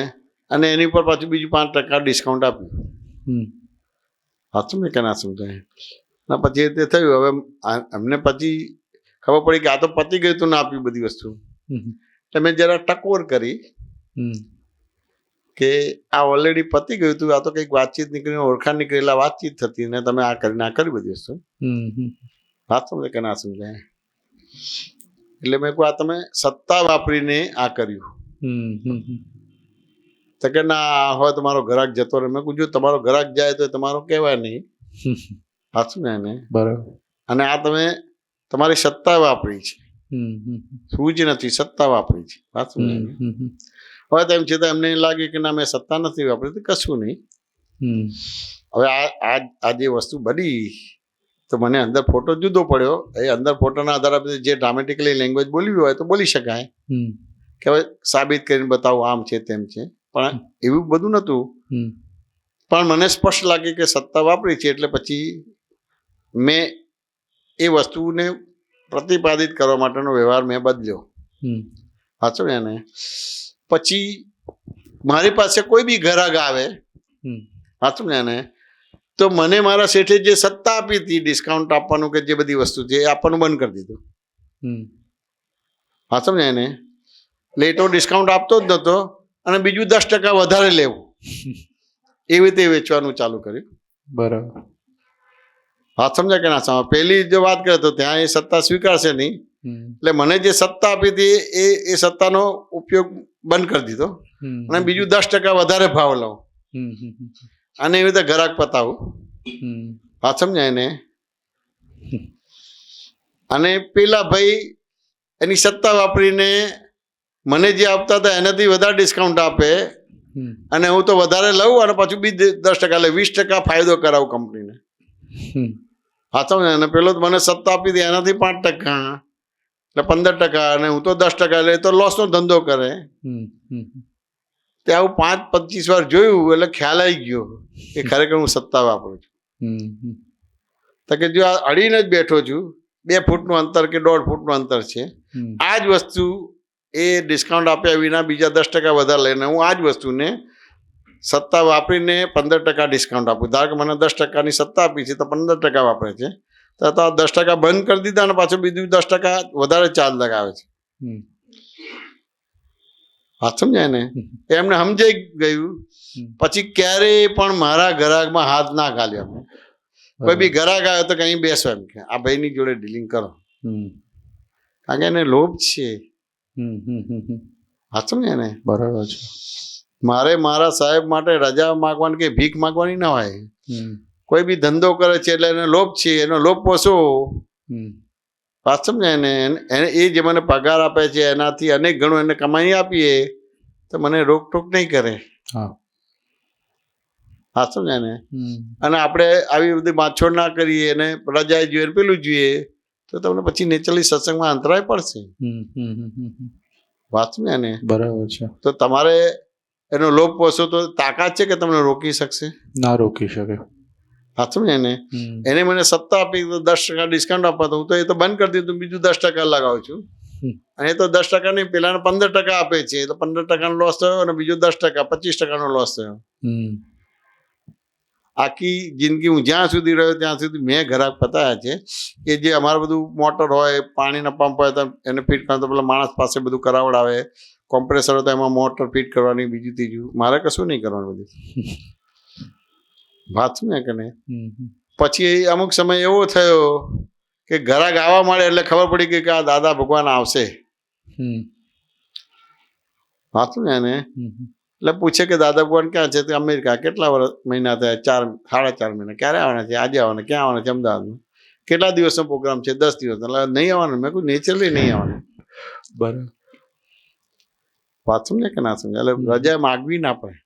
અને એની ઉપર પાછું બીજું 5% ડિસ્કાઉન્ટ આપ્યું. સાચું ને કે ના સમજાય? ના પછી તે થયું. હવે અમને પછી ખબર પડી કે આ તો પતી ગયું તું ના આપ્યું બધી વસ્તુ. એટલે મેં જરા ટકોર કરી કે આ ઓલરેડી પતી ગયું હતું, આ તો કંઈક વાતચીત નીકળીને ઓળખાણ નીકળેલા વાતચીત થતી ને તમે આ કરીને આ કરી બધી વસ્તુ. વાત સમજે કે ના સમજાય? એટલે મેં કહું આ તમે સત્તા વાપરીને આ કર્યું. તો કે ના હોય તમારો ગ્રાહક જતો રહે. મેં કહું જો તમારો ગ્રાહક જાય તો તમારો કહેવાય નહીં. સાચું ને? બરાબર. અને આ તમે તમારી સત્તા વાપરી છે, શું જ નથી, સત્તા વાપરી છે. સાચું ને? હવે તેમ છતાં એમને લાગે કે ના મેં સત્તા નથી વાપરી તો કશું નહીં. હવે આ જે વસ્તુ બની તો મને અંદર ફોટો જુદો પડ્યો. એ અંદર ફોટોના આધારે જે ડ્રામેટિકલી લેંગ્વેજ બોલવી હોય તો બોલી શકાય કે હવે સાબિત કરીને બતાવો આમ છે તેમ છે, પણ એવું બધું નહોતું. પણ મને સ્પષ્ટ લાગે કે સત્તા વાપરી છે એટલે પછી મેં એ વસ્તુને પ્રતિપાદિત કરવા માટેનો વ્યવહાર મેં બદલ્યો. સાચું ને? એને પછી મારી પાસે કોઈ બી ગ્રાહક આવે, સાચું ને એને, તો મને મારા શેઠે જે સત્તા આપી હતી ડિસ્કાઉન્ટ આપવાનું કે જે બધી વસ્તુ છે એ આપવાનું બંધ કરી દીધું. સાચું ને એને, એટલે એ તો ડિસ્કાઉન્ટ આપતો જ નહોતો અને બીજું 10% વધારે લેવું એવી રીતે વેચવાનું ચાલુ કર્યું. બરાબર. હા, સમજ્યા કે ના સમજ? પહેલી જો વાત કરે તો ત્યાં એ સત્તા સ્વીકારશે નહીં, એટલે મને જે સત્તા આપી હતી એ સત્તાનો ઉપયોગ બંધ કરી દીધો અને બીજું 10% વધારે ભાવ લઉં અને એવી રીતે ગ્રાહક પતાવું. હા, સમજાય ને? અને પેલા ભાઈ એની સત્તા વાપરીને મને જે આપતા હતા એનાથી વધારે ડિસ્કાઉન્ટ આપે અને હું તો વધારે લઉં અને પાછું બી 10% એટલે 20% ફાયદો કરાવું કંપનીને. હા, સમજ ને? પેલો મને સત્તા આપી હતી એનાથી 5% એટલે 15% અને હું તો 10% એટલે તો લોસનો ધંધો કરે. તે આવું 5-25 વાર જોયું એટલે ખ્યાલ આવી ગયો કે ખરેખર હું સત્તા વાપરું છું. તો કે જો આ અડીને જ બેઠો છું, 2 ફૂટનું અંતર કે 1.5 ફૂટનું અંતર છે, આ જ વસ્તુ એ ડિસ્કાઉન્ટ આપ્યા વિના બીજા 10% વધારે લઈને હું આ જ વસ્તુને સત્તા વાપરીને 15% ડિસ્કાઉન્ટ આપું. ધારો કે મને 10%ની સત્તા આપી છે તો 15% વાપરે છે, તો આ 10% બંધ કરી દીધા અને પાછું બીજું 10% વધારે ચાર્જ લગાવે છે. હા, સમજાય ને? એમને સમજાઈ ગયું. પછી ક્યારેય પણ મારા ગ્રાહકમાં હાથ ના ઘાલ્યો. કોઈ બી ગ્રાહક આવ્યો તો કहीं બેસો એમ કે આ ભાઈની જોડે ડીલિંગ કરો, કારણ કે એને લોભ છે. હા, સમજાય ને? બરાબર છે. મારે મારા સાહેબ માટે રજા માગવાની કે ભીખ માગવાની ના હોય. કોઈ બી ધંધો કરે છે એટલે એને લોભ છે, એનો લોભ પોષો. વાત સમજાય ને? એને એ જે મને પગાર આપે છે એનાથી અનેક ગણું એને કમાઈ આપીએ તો મને રોકટોક નહીં કરે. હા, સમજાય ને? અને આપણે આવી બધી માછોડ ના કરીએ અને રજા જોઈએ પેલું જોઈએ તો તમને પછી નેચરલી સત્સંગમાં અંતરાય પડશે. વાત સમજાય ને? બરાબર છે. તો તમારે એનો લોભ પોષો તો તાકાત છે કે તમને રોકી શકશે? ના રોકી શકે. હા, સમજાય ને? એને મને સત્તા આપી તો 10% ડિસ્કાઉન્ટ આપવા હું તો એ તો બંધ કરી દીધું, બીજું 10% લગાવું છું. અને એ તો 10% નહીં, પેલાને 15% આપે છે તો 15% લોસ થયો અને બીજું 10% 25% લોસ થયો. આખી જિંદગી હું જ્યાં સુધી રહ્યો ત્યાં સુધી મેં ગ્રાહક પતાયા છે કે જે અમારું બધું મોટર હોય, પાણીના પંપ હોય તો એને ફિટ કરવા તો પેલા માણસ પાસે બધું કરાવડાવે, કોમ્પ્રેસર હોય તો એમાં મોટર ફિટ કરવાની, બીજું ત્રીજું. મારે કશું નહીં કરવાનું બધું. વાત શું કે નહીં? પછી અમુક સમય એવો થયો કે ગ્રાહક આવવા મળે એટલે ખબર પડી ગઈ કે આ દાદા ભગવાન આવશે. વાત શું ને? એટલે પૂછે કે દાદા ભગવાન ક્યાં છે? તો અમેરિકા. કેટલા મહિના થયા? 4-4.5 મહિના. ક્યારે આવવાના છે? આજે આવવાના. ક્યાં આવવાના છે? અમદાવાદમાં. કેટલા દિવસનો પ્રોગ્રામ છે? 10 દિવસ. એટલે નહીં આવવાનું. મેં કહ્યું નેચરલી નહીં આવવાનું. બરાબર. વાત સમજે કે ના સમજે? એટલે રજા માગવી ના પડે.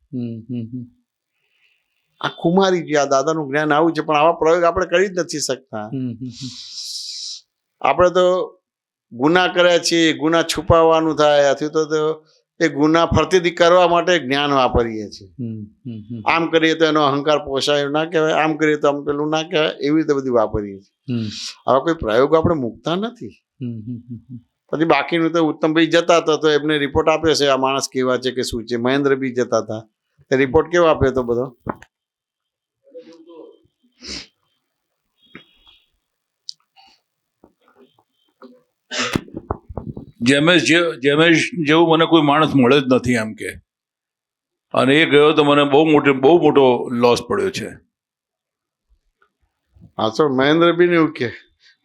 આ ખુમારી છે. આ દાદાનું જ્ઞાન આવું છે, પણ આવા પ્રયોગ આપણે કરી જ નથી શકતા. આપણે તો ગુના કર્યા છીએ, ગુના છુપાવવાનું થાય, અથવા તો એ ગુના ફરતીથી કરવા માટે જ્ઞાન વાપરીએ છીએ. આમ કરીએ તો એનો અહંકાર પોષાય ના કહેવાય, આમ કરીએ તો આમ પેલું ના કહેવાય, એવી રીતે બધું વાપરીએ છીએ. આવા કોઈ પ્રયોગો આપણે મૂકતા નથી. પછી બાકીનું તો ઉત્તમભાઈ જતા હતા તો એમને રિપોર્ટ આપ્યો છે આ માણસ કેવા છે કે શું છે. મહેન્દ્રભાઈ જતા હતા, એ રિપોર્ટ કેવો આપ્યો હતો બધો? જેમેશ જેવું મને કોઈ માણસ મળે જ નથી એમ કે, અને એ ગયો તો મને બહુ મોટો લોસ પડ્યો છે. હા, તો મહેન્દ્રભાઈને એવું કે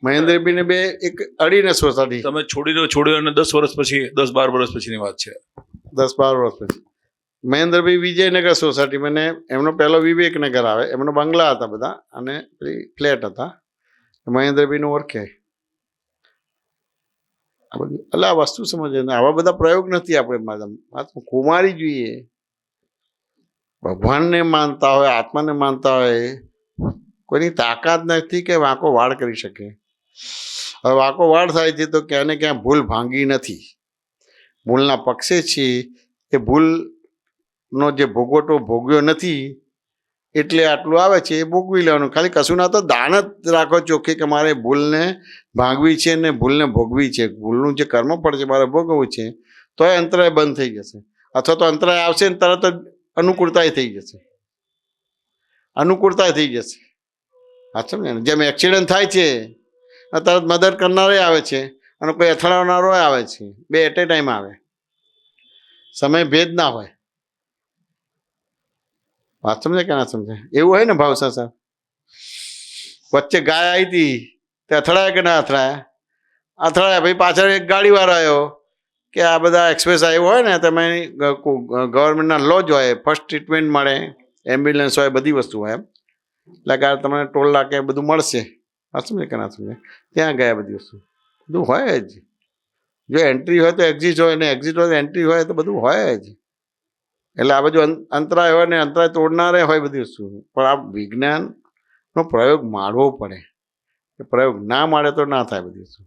મહેન્દ્રભાઈને બે એક અડીને સોસાયટી તમે છોડ્યો અને 10 વર્ષ પછી 10-12 વર્ષ પછીની વાત છે. 10-12 વર્ષ પછી મહેન્દ્રભાઈ વિજયનગર સોસાયટીમાં, ને એમનો પહેલો વિવેકનગર આવે, એમનો બંગલા હતા બધા અને ફ્લેટ હતા. મહેન્દ્રભાઈનું ઓળખે. આ બધું એટલે આ વસ્તુ સમજે ને, આવા બધા પ્રયોગ નથી આપણે કુમારી જોઈએ. ભગવાનને માનતા હોય, આત્માને માનતા હોય, કોઈની તાકાત નથી કે વાંકો વાળ કરી શકે. હવે વાંકો વાળ થાય છે તો ક્યાં ને ક્યાં ભૂલ ભાંગી નથી, ભૂલના પક્ષે છીએ. એ ભૂલનો જે ભોગવટો ભોગ્યો નથી એટલે આટલું આવે છે એ ભોગવી લેવાનું. ખાલી કશું ના તો દાન જ રાખો ચોખ્ખી કે મારે ભૂલને ભાંગવી છે ને ભૂલને ભોગવી છે, ભૂલનું જે કર્મ ફળ છે મારે ભોગવવું છે, તો એ અંતરાય બંધ થઈ જશે. અથવા તો અંતરાય આવશે ને તરત જ અનુકૂળતાય થઈ જશે, અનુકૂળતાય થઈ જશે. હા સમજે ને? જેમ એક્સિડન્ટ થાય છે તરત મદદ કરનારે આવે છે અને કોઈ અથડાવનારો આવે છે, બે એટ એ ટાઈમ આવે, સમય ભેદ ના હોય. વાત સમજે કે ના સમજે? એવું હોય ને ભાવસા સાહેબ? વચ્ચે ગાય આવી હતી તે અથડાયા કે ના અથડાયા? અથડાયા. ભાઈ પાછળ એક ગાડીવાળો આવ્યો કે આ બધા એક્સપ્રેસ આવ્યો હોય ને, તમે ગવર્મેન્ટના લો જ હોય, ફર્સ્ટ ટ્રીટમેન્ટ મળે, એમ્બ્યુલન્સ હોય, બધી વસ્તુ હોય એમ, એટલે કે તમને ટોલ નાકે બધું મળશે. વાત સમજે કે ના સમજે? ત્યાં ગયા બધી વસ્તુ, બધું હોય જ. જો એન્ટ્રી હોય તો એક્ઝિટ હોય, ને એક્ઝિટ હોય તો એન્ટ્રી હોય, તો બધું હોય જ. એટલે આ બાજુ અંતરાય હોય ને અંતરાય તોડનારે હોય બધી વસ્તુ. પણ આ વિજ્ઞાનનો પ્રયોગ માણવો પડે. પ્રયોગ ના મળે તો ના થાય બધી વસ્તુ.